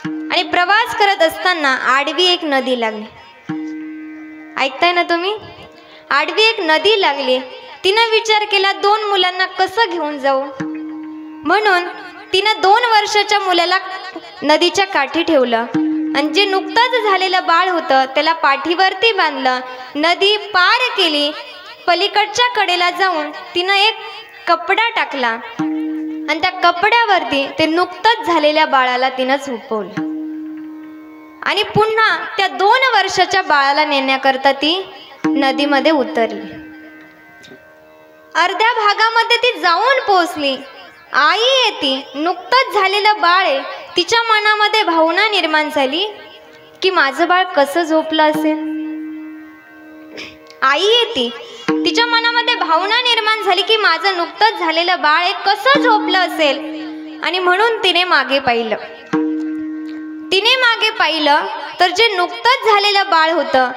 आणि प्रवास करत असताना आडवी एक नदी लागली. ऐकताय ना तुम्ही? आडवी एक नदी लागली. तिनं विचार केला, 2 मुलांना कसं घेऊन जाऊ? म्हणून तिनं 2 वर्षाच्या मुलाला नदीच्या काठी ठेवलं आणि जे नुकतंच झालेलं बाळ होतं त्याला पाठीवरती बांधलं. नदी पार केली. पलीकडच्या कडेला जाऊन तिनं एक कपडा टाकला आणि त्या कपड्यावरती ते नुकतंच झालेल्या बाळाला तिनं झोपवलं आणि पुन्हा त्या 2 वर्षाच्या बाळाला नेण्याकरता ती नदीमध्ये उतरली. अर्ध्या भागामध्ये ती जाऊन पोहोचली. आई येते, नुकतंच झालेलं बाळ आहे. तिच्या मनामध्ये भावना निर्माण झाली की माझं बाळ कसं झोपलं असेल. आई येते, तिच्या मनामध्ये भावना निर्माण झाली की माझं नुकतंच झालेलं बाळ आहे, कसं झोपलं असेल. आणि म्हणून तिने मागे पाहिलं. तिने मागे पाहिलं तर जे नुकतंच झालेलं बाळ होतं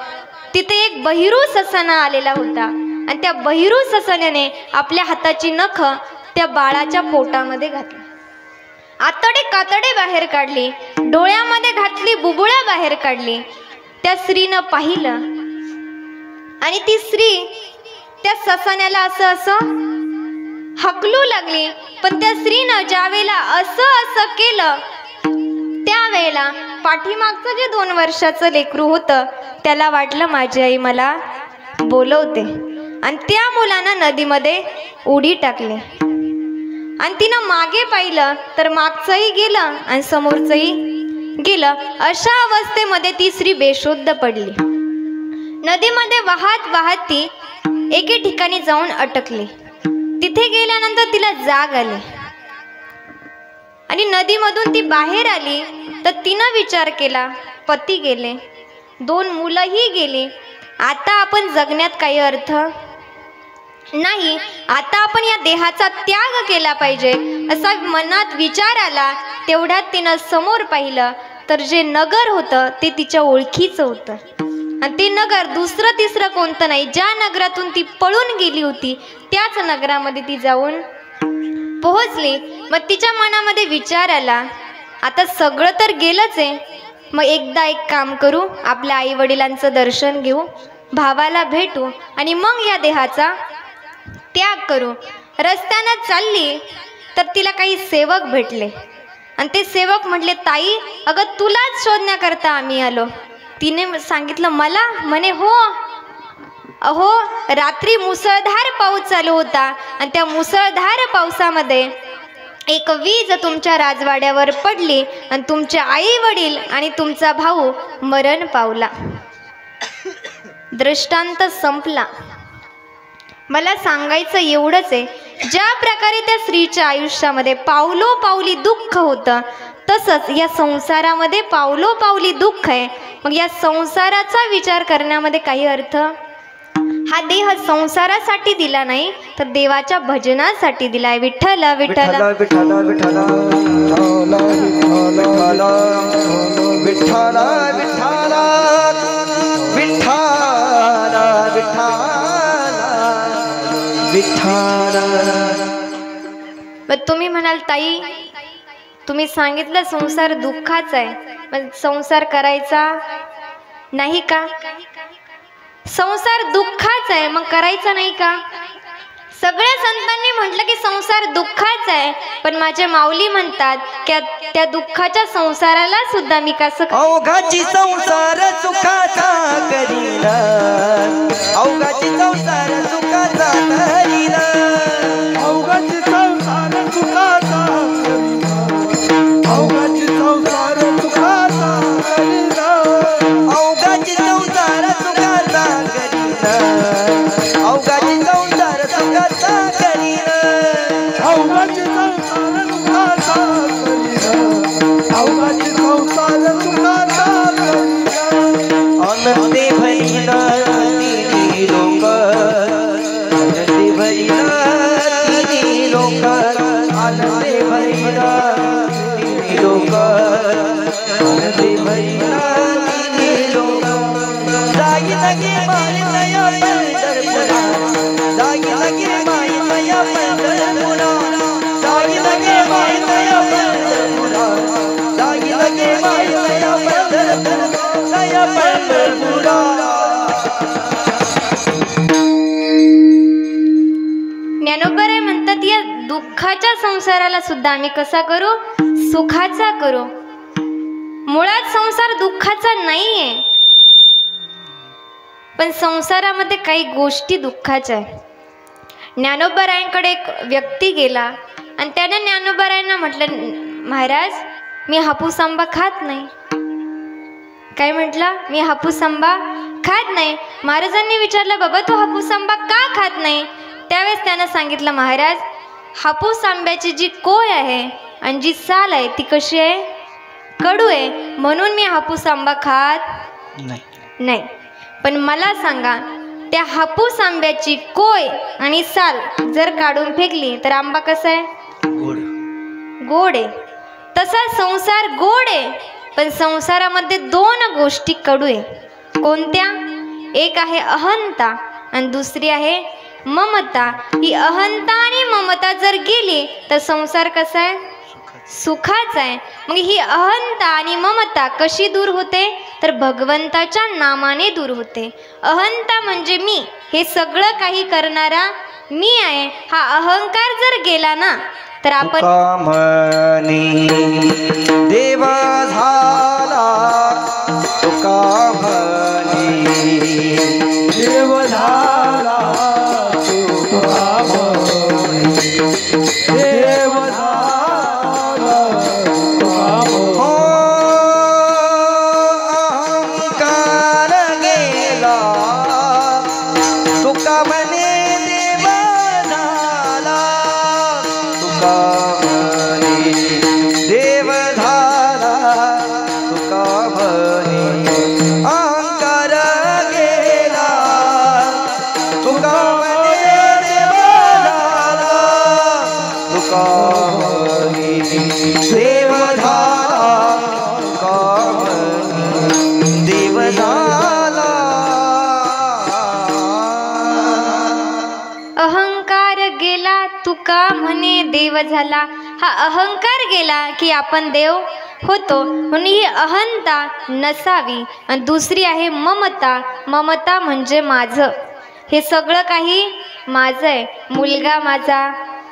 तिथे एक बहिरू ससाना आलेला होता आणि त्या बहिरू ससाण्याने आपल्या हाताची नख त्या बाळाच्या पोटामध्ये घातली. आतडे कातडे बाहेर काढली, डोळ्यामध्ये घातली, बुबुळा बाहेर काढली. त्या स्त्रीनं पाहिलं आणि ती स्त्री त्या ससाण्याला असं हकलू लागली. पण त्या स्त्रीनं ज्या वेळेला असं केलं त्यावेळेला पाठीमागचं जे 2 वर्षाचं लेकरू होतं त्याला वाटलं माझी आई मला बोलवते आणि त्या मुलानं नदीमध्ये उडी टाकली. आणि तिनं मागे पाहिलं तर मागचंही गेलं आणि समोरचंही गेलं. अशा अवस्थेमध्ये ती स्त्री बेशुद्ध पडली. नदीमध्ये वाहत ती एके ठिकाणी जाऊन अटकली. तिथे गेल्यानंतर तिला जाग आली आणि नदीमधून ती बाहेर आली तर तिनं विचार केला, पती गेले, 2 मुलंही गेली, आता आपण जगण्यात काही अर्थ नाही, आता आपण या देहाचा त्याग केला पाहिजे असा मनात विचार आला. तेवढ्यात तिनं समोर पाहिलं तर जे नगर होतं ते तिच्या ओळखीचं होतं आणि ते नगर दुसरं तिसरं कोणतं नाही, ज्या नगरातून ती पळून गेली होती त्याच नगरामध्ये ती जाऊन पोहोचली. मग तिच्या मनामध्ये विचार आला, आता सगळं तर गेलंच आहे, मग एकदा एक काम करू, आपल्या आई वडिलांचं दर्शन घेऊ, भावाला भेटू आणि मग या देहाचा त्याग करू. रस्त्यानं चालली तर तिला काही सेवक भेटले आणि ते सेवक म्हटले, ताई अगं तुलाच शोधण्याकरता आम्ही आलो. तिने सांगितलं मला? म्हणे हो, अहो रात्री मुसळधार पाऊस चालू होता आणि त्या मुसळधार पावसामध्ये एक वीज तुमच्या राजवाड्यावर पडली आणि तुमचे आई वडील आणि तुमचा भाऊ मरण पावला. दृष्टांत संपला. मला सांगायचं एवढंच आहे, ज्या प्रकारे त्या स्त्रीच्या आयुष्यामध्ये पावलोपावली दुःख होतं तसंच या संसारामध्ये पावलोपावली दुःख आहे. मग या संसाराचा विचार करण्यामध्ये काही अर्थ? हा देह संसारासाठी दिला नाही तर देवाच्या भजनासाठी दिलाय. विठ्ठल विठ्ठल विठ्ठल विठ्ठल विठ्ठल विठ्ठल विठ्ठल विठ्ठल. मग तुम्ही म्हणाल ताई तुम्ही सांगितलं संसार दुःखाचा आहे, पण संसार करायचा नाही का? संसार दुःखाचा आहे मग करायचा नाही का? सगळ्या संतांनी म्हटलं की संसार दुःखाचा आहे, पण माझे माऊली म्हणतात की त्या दुःखाच्या संसाराला सुद्धा मी कसं अवघाची संसार सुखाचा करीना, अवघाची संसार सुखाचा करीना, अवघाची संसार सुखाचा करीना, अवघाची संसार सुखाचा करीना, अवघाची संसार सुखाचा करीना, अवघाची संसार सुखाचा करीना, अवघाची संसार सुखाचा करीना, अवघाची संसार सुखाचा करीना. आनंदे भरीना तिन्ही लोक, आनंदे भरीना तिन्ही लोक, आनंदे भरीना तिन्ही लोक, आनंदे भरीना तिन्ही लोक. जाई लगे माय नया पंढरपुरा, जाई लगे माय नया पंढरपुरा, जाई लगे माय नया पंढरपुरा, जाई लगे माय नया पंढरपुरा, नया पंढरपुरा. ज्ञानोबराय म्हणतात या दुःखाच्या संसाराला सुद्धा आम्ही कसा करू? सुखाचा करू. मुळात संसार दुःखाचा नाहीये, पण संसारामध्ये काही गोष्टी दुःखाच्या आहे. ज्ञानोबरायांकडे एक व्यक्ती गेला आणि त्याने ज्ञानोबरायांना म्हटलं महाराज मी हापूस आंबा खात नाही. काय म्हटलं? मी हापूस आंबा खात नाही. महाराजांनी विचारलं बाबा तू हापूस आंबा का खात नाही? त्यावेळेस त्यानं सांगितलं महाराज हापूस आंब्याची जी कोय आहे आणि जी साल आहे ती कशी आहे? कडू आहे, म्हणून मी हापूस आंबा खात नाही. पण मला सांगा त्या हापूस आंब्याची कोय आणि साल जर काढून फेकली तर आंबा कसा आहे? गोड आहे. तसा संसार गोड आहे, पण संसारामध्ये दोन गोष्टी कडू आहे. कोणत्या? एक आहे अहंता आणि दुसरी आहे ममता. ही अहंता आणि ममता जर गेली तर संसार कसा आहे? सुखाचा आहे. मग ही अहंता आणि ममता कशी दूर होते? तर भगवंताच्या नामाने दूर होते. अहंता म्हणजे मी, हे सगळं काही करणारा मी आहे, हा अहंकार जर गेला ना तर आपण म्हणे देवा झाला, तुका म्हणे देव झाला, तुका म्हणे देव झाला, तुका म्हणे. अहंकार गेला, तुका म्हणे देव झाला, तुका म्हणे देव झाला, तुका म्हणे. अहंकार गेला, तुका म्हणे देव झाला, तुका म्हणे देव झाला, तुका म्हणे देव झाला. अहंकार गेला तुका म्हणे देव झाला. हा अहंकार गेला की आपण देव होतो. म्हणून ही अहंता नसावी. आणि दुसरी आहे ममता. ममता म्हणजे माझं, हे सगळं काही माझं आहे. मुलगा माझा,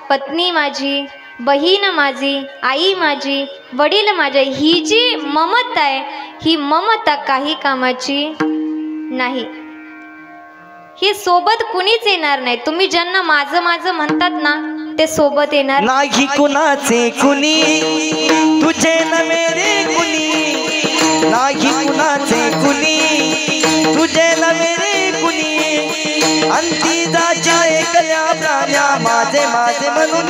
पत्नी माझी, बहीण माझी, आई माझी, वडील माझे, ही जी ममता आहे ही ममता काही कामाची नाही. हे सोबत कुणीच येणार नाही. तुम्ही ज्यांना माझं माझं म्हणतात ना ते सोबत येणार नाही कुणाचे कुणी, तुझे न मेरे कुणी, नाही कुणाचे कुणी, तुझे न मेरे कुणी. अंती जाच्या एकल्या प्राण्या माझे माझे म्हणून,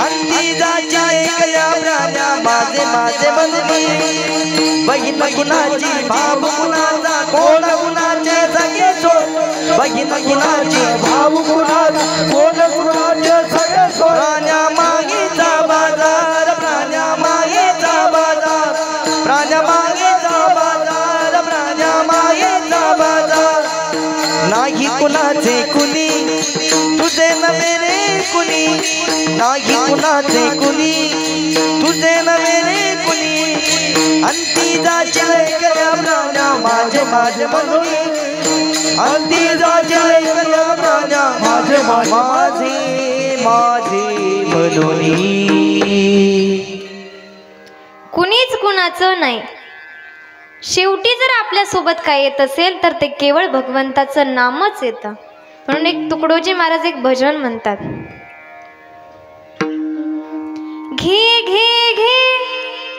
अंती जाच्या एकल्या प्राण्या माझे माझे माझे बनली बहीण कुणाची भाव कुणाचा कोण कुणाचे सगळे सोड बहीण कुणाची भाव कुणाचा कोण कुणाचे सगळे सोड प्राण्या मागेचा बाजार प्राण्या मागेचा बाजार प्राण्या मागेचा बाजार प्राण्या मागेचा बाजार नाही कुणाचे कुणी तुझे न मेरे कुणी नाही कुणाचे कुणी तुझे न मेरे कुणी अंती जाचे कया प्राण्या माझे माझे म्हणून अंती जाचे कया प्राण्या माझे माझे माझे म्हणून कुणीच कुणाचं नाही. शेवटी जर आपल्या सोबत काय येत असेल तर ते केवळ भगवंताचं नामच येतं. म्हणून एक तुकडोजी महाराज एक भजन म्हणतात. घे घे घे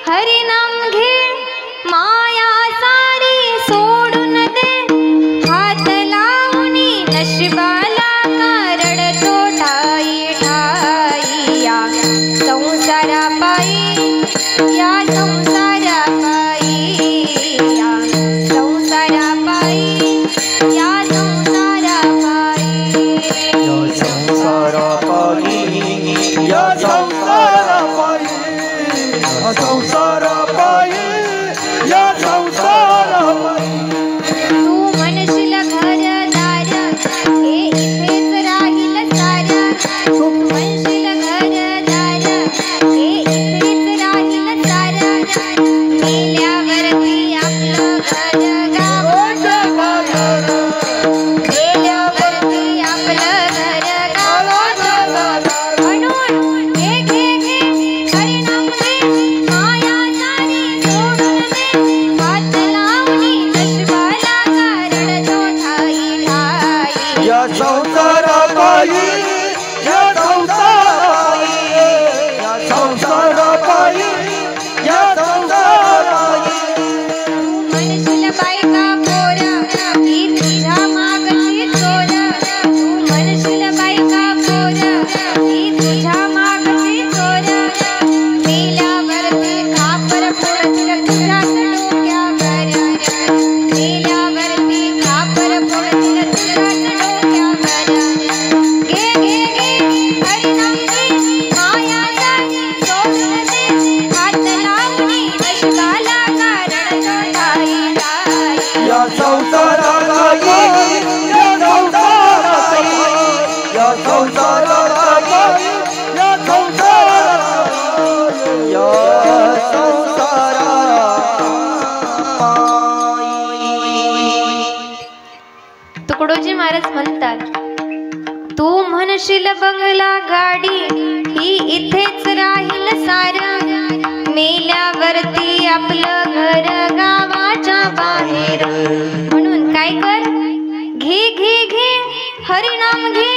हरी नाम घे माया सारी सोडून दे हात लावूनी नशिबाला रडतो ठाई ठाई या संसारा पायी या संसारा पायी या संसारा पायी या संसारा पायी संसारा पायी या संसारा पायी संसारा पायी या संसारा पायी तू म्हणशील घरदार हे इथेच राहील सारं तू म्हणशील घरदार हे इथेच राहील सारं मेल्यावरती आपलं घर गावाचं घर मेल्यावरती आपलं घर गावाचं घर म्हणून घे घे घे हरिनाम घे माया सारी सोडून दे हात लावणी नशिबाला रडतो ठाई ठाई या संसारा पायी या संसारा पायी या संसारा पायी या संसारा पायी म्हणशील बायका पोरं ही तुझ्या मागची चोरं तू म्हणशील बायका पोरं ही तुझ्या मागची चोरं मेल्यावरती खापर फोडतील तुझ्याच डोक्यावर मेल्यावरती खापर फोडतील तुझ्याच डोक्यावर घे घे घे हरिनाम घे माया सारी सोडून दे हात लावणी नशिबाला रडतो ठाई ठाई या संसारा पायी या संसारा पायी या संसारा पायी या संसारा या संसारा पायी तुकडोजी महाराज म्हणतात. तू म्हणशील बंगला गाडी ही इथेच राहील सारं मेल्यावरती आपलं घर गावाच्या बाहेर म्हणून काय कर घे घे घे हरिनाम घे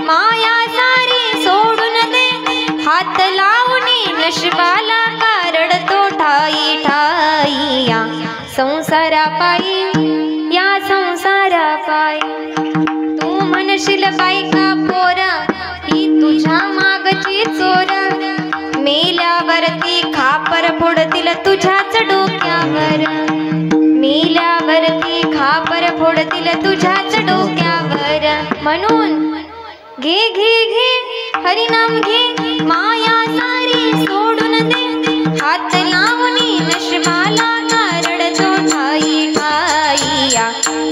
माया सारी सोडून दे हात लावणी नशिबाला रडतो ठाई ठाई या संसारा पायी या संसारा पायी तू म्हणशील बायका पोरं ही तुझ्या मागची चोरं मेल्यावरती खापर फोडतील तुझ्याच डोक्यावर मेल्यावरती खापर फोडतील तुझ्याच डोक्यावर म्हणून घे घे घे हरिनाम घे माया सारी सोडून दे हात लावणी नशिबाला रडतो ठाई ठाई या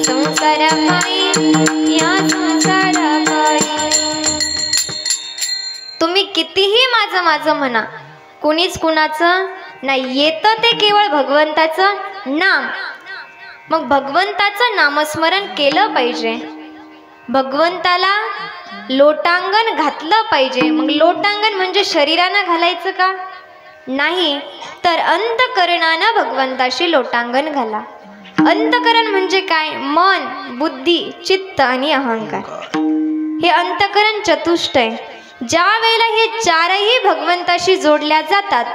संसारा पायी या संसारा पायी. तुम्ही कितीही माझं माझं म्हणा कुणीच कुणाचं नाही. येतं ते केवळ भगवंताचं नाम. मग भगवंताचं नामस्मरण केलं पाहिजे. भगवंताला लोटांगण घातलं पाहिजे. मग लोटांगण म्हणजे शरीरानं घालायचं का? नाही, तर अंतकरणानं भगवंताशी लोटांगण घाला. अंतकरण म्हणजे काय? मन, बुद्धी, चित्त आणि अहंकार. हे अंतकरण चतुष्ट आहे. ज्या वेळेला हे चारही भगवंताशी जोडल्या जातात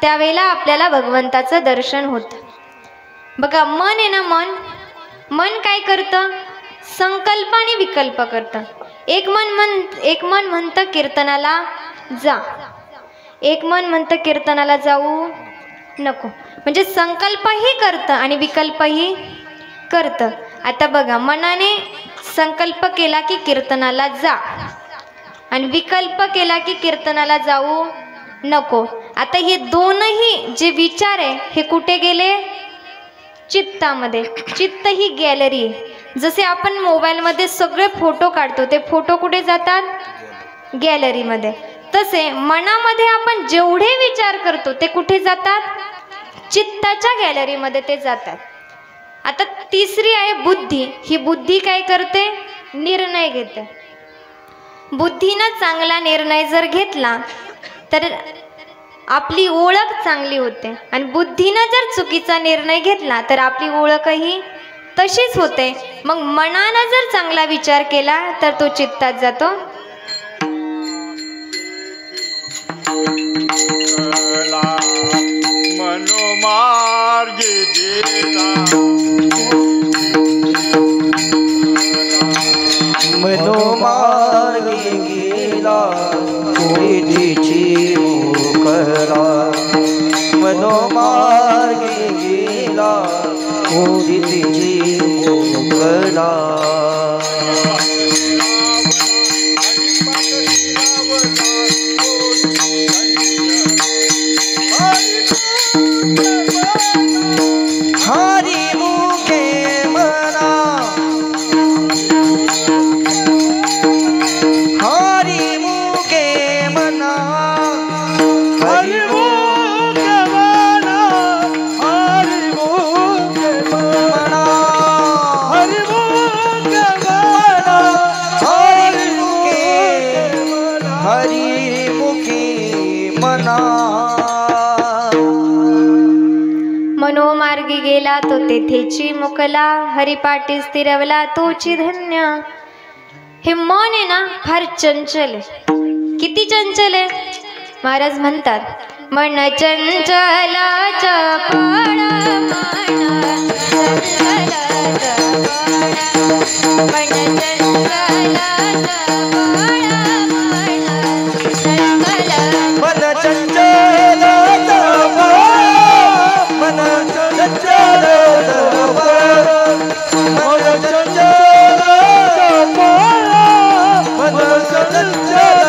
त्यावेळेला आपल्याला भगवंताचं दर्शन होतं. बघा, मन आहे ना, मन काय करतं? संकल्प आणि विकल्प करतं. एक मन म्हणतं कीर्तनाला जा, एक मन म्हणतं कीर्तनाला जाऊ नको. म्हणजे संकल्पही करतं आणि विकल्पही करतं. आता बघा, मनाने संकल्प केला की कीर्तनाला जा आणि विकल्प केला की कीर्तनाला जाऊ नको. आता हे दोनही जे विचार आहे हे कुठे गेले? चित्तामध्ये. चित्त ही गॅलरी आहे. जसे आपण मोबाईलमध्ये सगळे फोटो काढतो, ते फोटो कुठे जातात? गॅलरीमध्ये. तसे मनामध्ये आपण जेवढे विचार करतो ते कुठे जातात? चित्ताच्या गॅलरीमध्ये ते जातात. आता तिसरी आहे बुद्धी. ही बुद्धी काय करते? निर्णय घेते. बुद्धीनं चांगला निर्णय जर घेतला तर आपली ओळख चांगली होते आणि बुद्धीनं जर चुकीचा निर्णय घेतला तर आपली ओळखही तशीच होते. मग मनानं जर चांगला विचार केला तर तो चित्तात जातो. मनोमार्गे गेला मनोमार्गे गेला कोरीची मुखरा. मनोमार्गे गेला कोरीची मुखरा. हरी मुखे मना हरी मुखे मना हरी मुखे मना हरी मुखे मना हरी मुखे मना हरी मुखे मना. मनोमार्गी गेला तो तेथेची मुकला, हरिपाठी स्थिरवला तोची धन्य. हे मन आहे ना फार चंचल आहे. किती चंचल आहे? महाराज म्हणतात मन चंचल चपळ मन चंचल चपळ मन चंचल चपळ मन चंचल चपळ मन चंचल चपळ मन चंचल चपळ मन चंचल चपळ.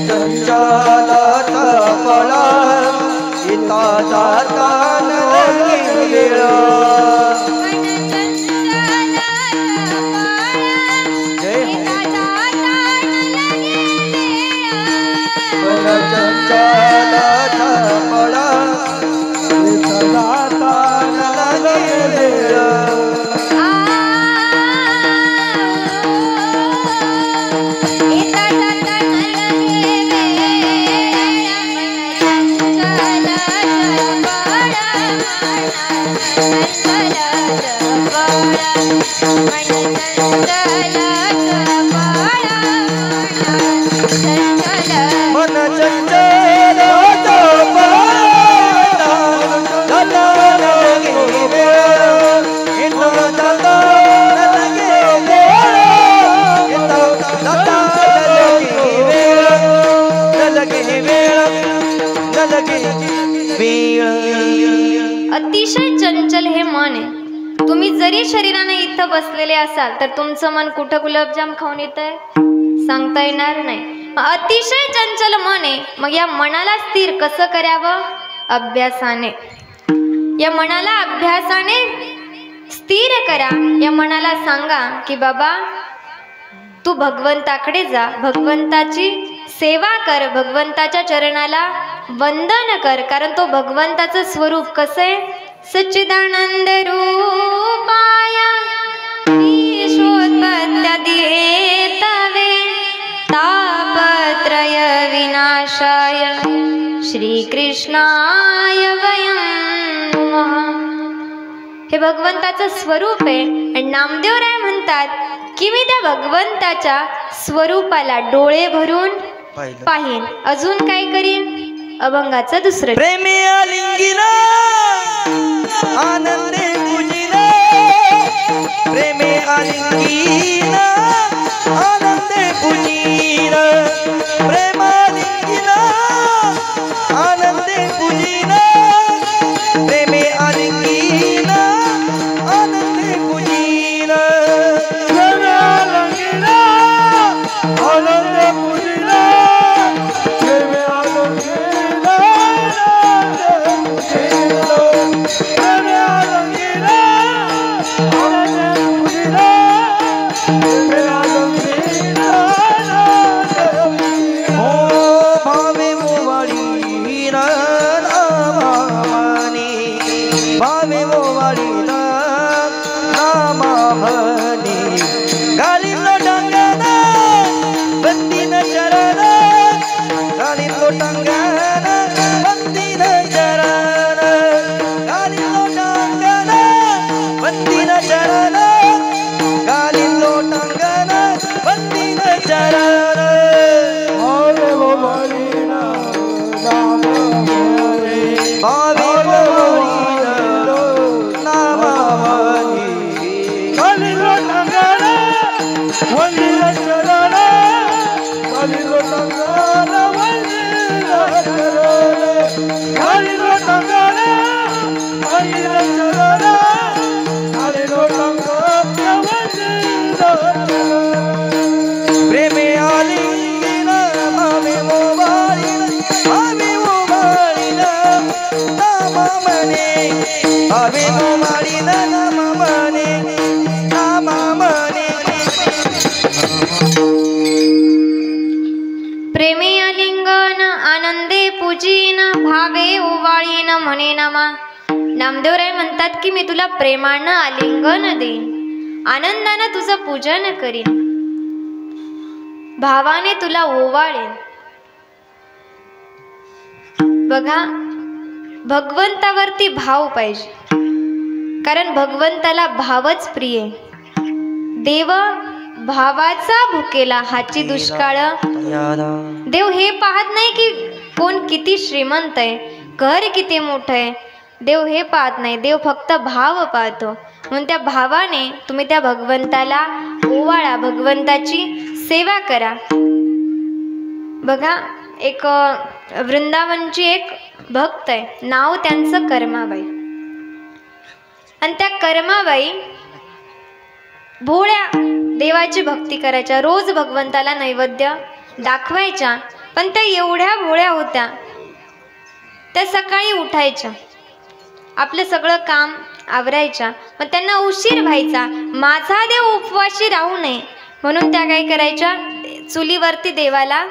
चंचल चपळ इता जाता नगे वेळ. चंचल चपळ इता जाता नगे वेळ. मन चंचल चपळ लगे वेळ. इता जाता नगे वेळ. इता जाता नगे वेळ. नगे वेळ. नगे वेळ. अतिशय चंचल हे मन आहे. तुम्ही जरी शरीराने इथं बसलेले असाल तर तुमचं मन कुठं गुलाबजाम खाऊन येतंय सांगता येणार नाही. अतिशय चंचल मन आहे. मग या मनाला स्थिर कसं करावं? अभ्यासाने. या मनाला अभ्यासाने स्थिर करा. या मनाला सांगा की बाबा तू भगवंताकडे जा, भगवंताची सेवा कर, भगवंताच्या चरणाला वंदन कर. कारण तो भगवंताचं स्वरूप कसं आहे? सच्चिदानंद रूपाय ईशोत्पत्त्यादि हेतवे तापत्रय विनाशाय श्रीकृष्णाय वयं नमः. हे भगवंताचं स्वरूप आहे. आणि नामदेवराय म्हणतात की मी त्या भगवंताच्या स्वरूपाला डोळे भरून पाहीन. अजून काय करीन? अभंगाचं दुसरं प्रेमी आलिंगिना आनंदे तुझिना प्रेमे आलिंगीन आनंदे पूजीन प्रेमालिंगीन आनंदे पूजीन प्रेमे आलिंगीन आनंदे पूजीन प्रेमे आलिंगीन आनंदे पूजीन प्रेमे आलिंगीन प्रेमे आलिंगन आनंदे पूजीन भावे ओवाळीन म्हणे नामा. नामदेवराय म्हणतात की मी तुला प्रेमानं आलिंगन देईन, आनंदानं तुझं पूजन करीन, भावाने तुला ओवाळेन. बघा, भगवंतावरती भाव पाहिजे, कारण भगवंताला भावच प्रिय. देव भावाचा भुकेला हाची दुष्काळ. देव हे पाहत नाही की कोण किती श्रीमंत आहे, घर किती मोठं आहे. देव हे पाहत नाही, देव फक्त भाव पाहतो. म्हणून त्या भावाने तुम्ही त्या भगवंताला ओवाळा, भगवंताची सेवा करा. बघा, एक वृंदावनची एक भक्त आहे, नाव त्यांचं कर्माबाई. आणि त्या कर्माबाई भोळ्या देवाची भक्ती करायच्या, रोज भगवंताला नैवेद्य दाखवायच्या. पण त्या एवढ्या भोळ्या होत्या, त्या सकाळी उठायच्या, आपलं सगळं काम आवरायच्या, पण त्यांना उशीर व्हायचा. माझा देव उपवाशी राहू नये म्हणून त्या काय करायच्या, चुलीवरती देवाला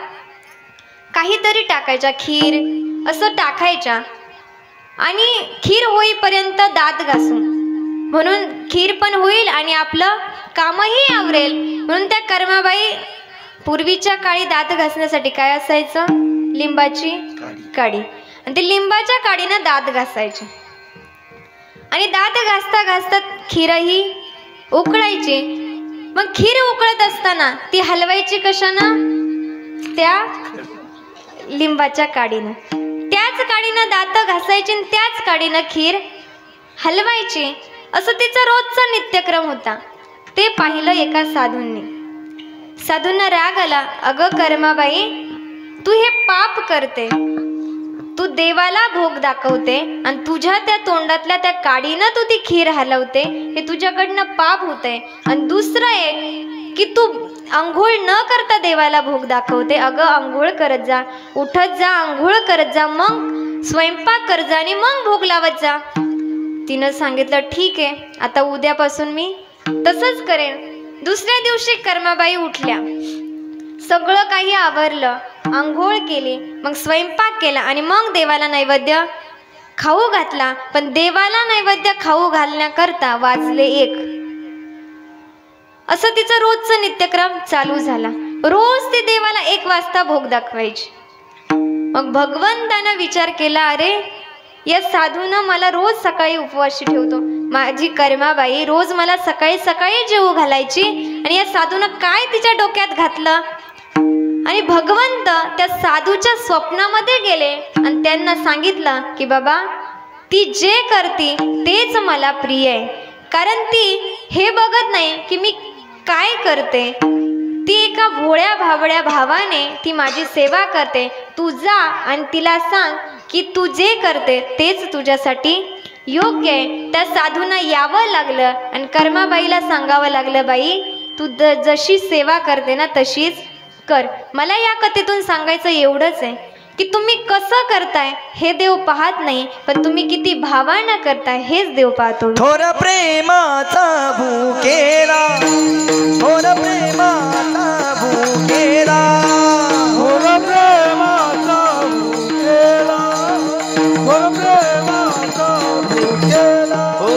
काहीतरी टाकायच्या, खीर असं टाकायच्या. आणि खीर होईपर्यंत दात घासून, म्हणून खीर पण होईल आणि आपलं कामही आवरेल. म्हणून त्या कर्माबाई पूर्वीच्या काळी दात घासण्यासाठी काय असायचं, लिंबाची काडी. आणि ते लिंबाच्या काडीनं दात घासायचे. आणि दात घासता घासता खीरही उकळायची. मग खीर उकळत असताना ती हलवायची कशानं, त्या लिंबाच्या काडीनं. त्याच काडीनं दात घासायची आणि त्याच काडीनं खीर हलवायची. असं तिचा रोजचा नित्यक्रम होता. ते पाहिलं एका साधूंनी. साधूंना राग आला, अगं कर्माबाई, तू हे पाप करते, तू देवाला भोग दाखवते आणि तुझ्या त्या तोंडातल्या त्या काडीनं तू ती खीर हलवते, हे तुझ्याकडनं पाप होतंय. आणि दुसरं एक की तू आंघोळ न करता देवाला भोग दाखवते. अगं आंघोळ करत जा, उठत जा, आंघोळ करत जा, मग स्वयंपाक कर जा आणि मग भोग लावत जा. तिनं सांगितलं, ठीक आहे, आता उद्यापासून मी तसंच करेन. दुसऱ्या दिवशी कर्माबाई उठल्या, सगळं काही आवरलं, आंघोळ केली, मग स्वयंपाक केला आणि मग देवाला नैवेद्य खाऊ घातला. पण देवाला नैवेद्य खाऊ घालण्याकरता वाजले 1. असं तिचं रोजचं नित्यक्रम चालू झाला. रोज ती देवाला 1 वाजता भोग दाखवायची. मग भगवंतानं विचार केला, अरे या साधूनं मला रोज सकाळी उपवाशी ठेवतो, माझी कर्माबाई रोज मला सकाळी सकाळी जेवू घालायची, आणि या साधूनं काय तिच्या डोक्यात घातलं. आणि भगवंत त्या साधूच्या स्वप्नामध्ये गेले आणि त्यांना सांगितलं की बाबा, ती जे करते तेच मला प्रिय आहे, कारण ती हे बघत नाही की मी काय करते. ती एका भोळ्या भाबड्या भावाने ती माझी सेवा करते. तू जा आणि तिला सांग की तू जे करते तेच तुझ्यासाठी योग्य आहे. त्या साधूंना यावं लागलं आणि कर्माबाईला सांगावं लागलं, बाई तू जशी सेवा करते ना तशीच कर. मला या कथेतून सांगायचं एवढंच आहे की तुम्ही कसं करताय हे देव पाहत नाही, पण तुम्ही किती भावानं करताय हेच देव पाहतो. थोर प्रेमाचा भुकेला, थोर प्रेमाचा भुकेला, थोर प्रेमाचा भुकेला, थोर प्रेमाचा भुकेला. हो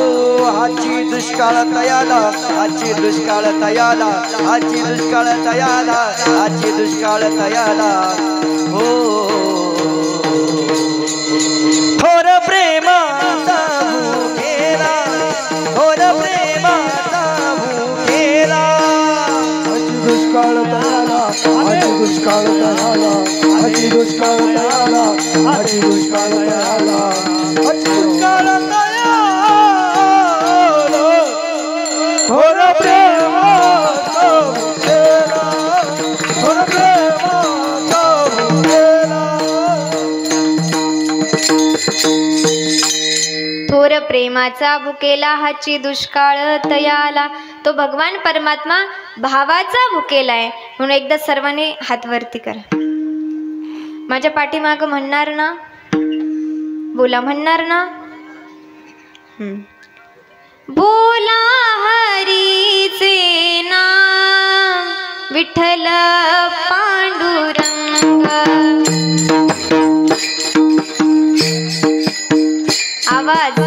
हाची दुष्काळ तयाला, हाची दुष्काळ तयाला, हाची दुष्काळ तयाला, हाची दुष्काळ तयाला. हो थोर प्रेमाचा भुकेला, थोर प्रेमाचा भुकेला. हाची दुष्काळ तयाला, हाची दुष्काळ तयाला, हाची दुष्काळ तयाला, हाची दुष्काळ तयाला, हाची दुष्काळ तयाला. थोर प्रेमाचा भुकेला, थोर प्रेमाचा भुकेला. थोर प्रेमाचा भुकेला हाची दुष्काळ तयाला. तो भगवान परमात्मा भावाचा भुकेला आहे. म्हणून एकदा सर्वांनी हात वरती करा. माझ्या पाठीमागं म्हणणार ना, बोला म्हणणार ना. बोला हरीचे नाम विठ्ठल पांडुरंग. आवाज.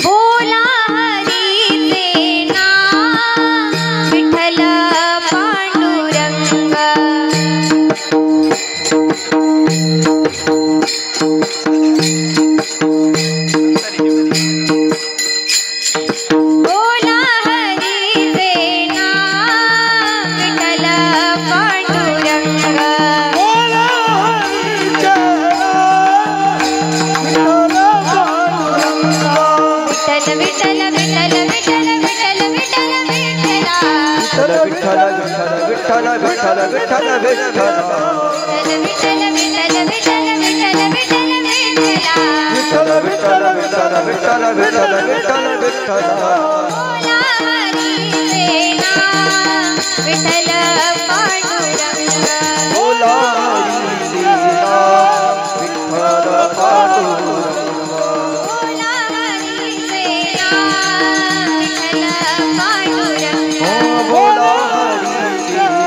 बोला हरीचे नाम विठ्ठल पांडुरंग. बोला हरीचे नाम विठ्ठल पांडुरंग. विठ्ठल विठ्ठल विठ्ठल विठ्ठल विठ्ठल विठ्ठल विठ्ठला. विठ्ठल विठ्ठल विठ्ठल विठ्ठल विठ्ठल विठ्ठल. विठ्ठल विठ्ठल विठ्ठल विठ्ठल विठ्ठल विठ्ठला. विठ्ठल विठ्ठल विठ्ठल विठ्ठल विठ्ठल विठ्ठल विठ्ठल. बोला हरीचे नाम विठ्ठल पांडुरंग. बोला हरीचे नाम विठ्ठल पांडुरंग. बोला हरीचे नाम विठ्ठल पांडुरंग. बोला हरीचे नाम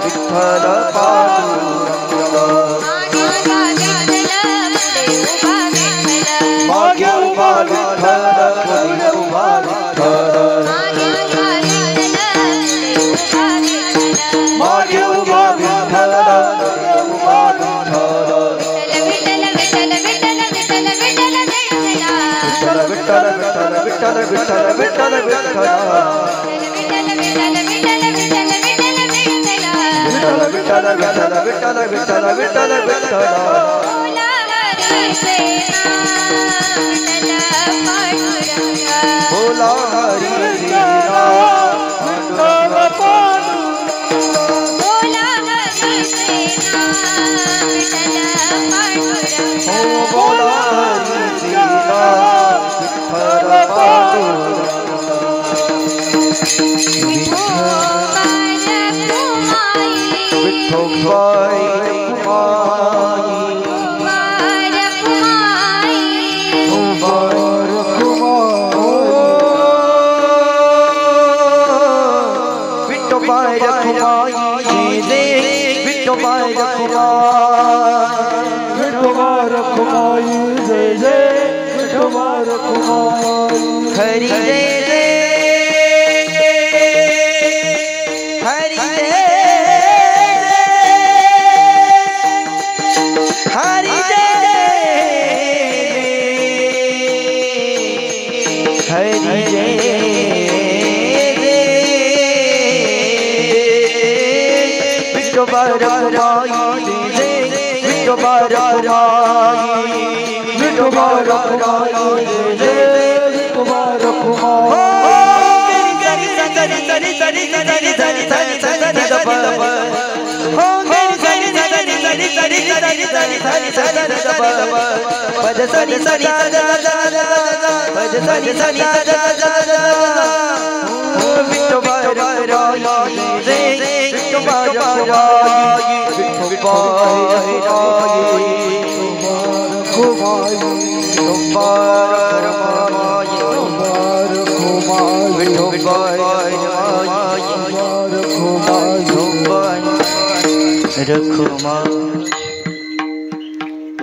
विठ्ठल पांडुरंग. मागे उभा विठ्ठल, पुढे उभा विठ्ठल. मागे उभा विठ्ठल, पुढे उभा विठ्ठल. विठ्ठल विठ्ठल विठ्ठल विठ्ठल विठ्ठल विठ्ठल. विठ्ठल विठ्ठल विठ्ठल विठ्ठल विठ्ठल विठ्ठल विठ्ठल. विठ्ठल विठ्ठल विठ्ठल विठ्ठल विठ्ठल विठ्ठल विठ्ठल विठ्ठल विठ्ठल. बोला हरीचे नाम विठ्ठल पांडुरंग. बोला हरीचे नाम विठ्ठल पांडुरंग. बोला हरीचे नाम विठ्ठल पांडुरंग. बोला हरीचे नाम विठ्ठल पांडुरंग. विठोबाई कुमाई, कुमार कुमाई. विठोबाई कुमाई जय जय विठोबाई कुमाई. विठोबार कुमाई जय जय विठोबार कुमाई. हरी जय जय हरी जय हरि जय हरि जय. विठोबार कुमाई जय विठोबार कुमाई. विठोबा रखुमाई जय विठोबा रखुमाई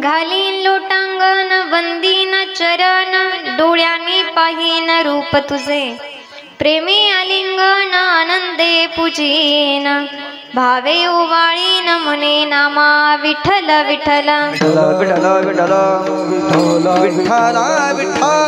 घालीन लोटांगण वंदीन चरण डोळ्यांनी पाहीन रूप तुझे प्रेमी आलिंगन आनंदे पूजीन भावे ओवाळीन मने नामा विठ्ठल विठ्ठल विठ्ठल विठ्ठल विठ्ठल विठ्ठल विठ्ठल विठ्ठल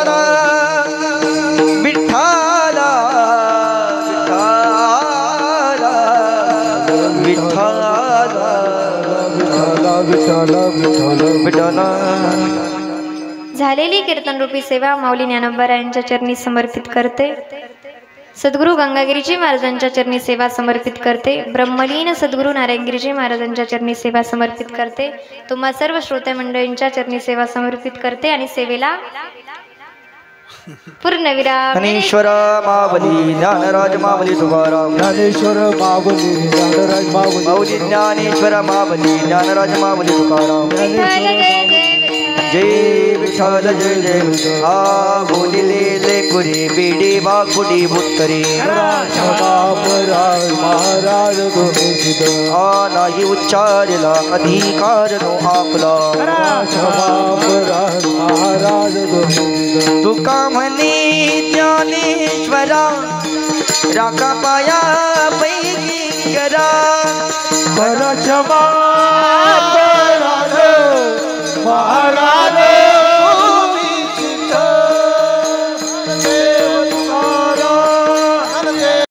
झालेली कीर्तनरूपी सेवा माऊली ज्ञानोबा यांच्या चरणी समर्पित करते. सद्गुरू गंगागिरीजी महाराजांच्या चरणी सेवा समर्पित करते. ब्रह्मलीन सद्गुरू नारायणगिरीजी महाराजांच्या चरणी सेवा समर्पित करते. तुम्हा सर्व श्रोते मंडळींच्या चरणी सेवा समर्पित करते आणि सेवेला पूर्णविराम. ज्ञानेश्वर मावली ज्ञानराज मावली तुकाराम ज्ञानेश्वर मावली ज्ञानराज मावली माऊली ज्ञानेश्वर मावली ज्ञानराज मावली तुकाराम जय विठ्ठल जय जय आ बोलिले कुरी बिडी बाकुडी बुत्तरी महाराज आ नाही उच्चारला अधिकार नो आपला महाराज तुका म्हणे ज्ञानेश्वरा राखा पाया पैकी करा क्षमा महाराज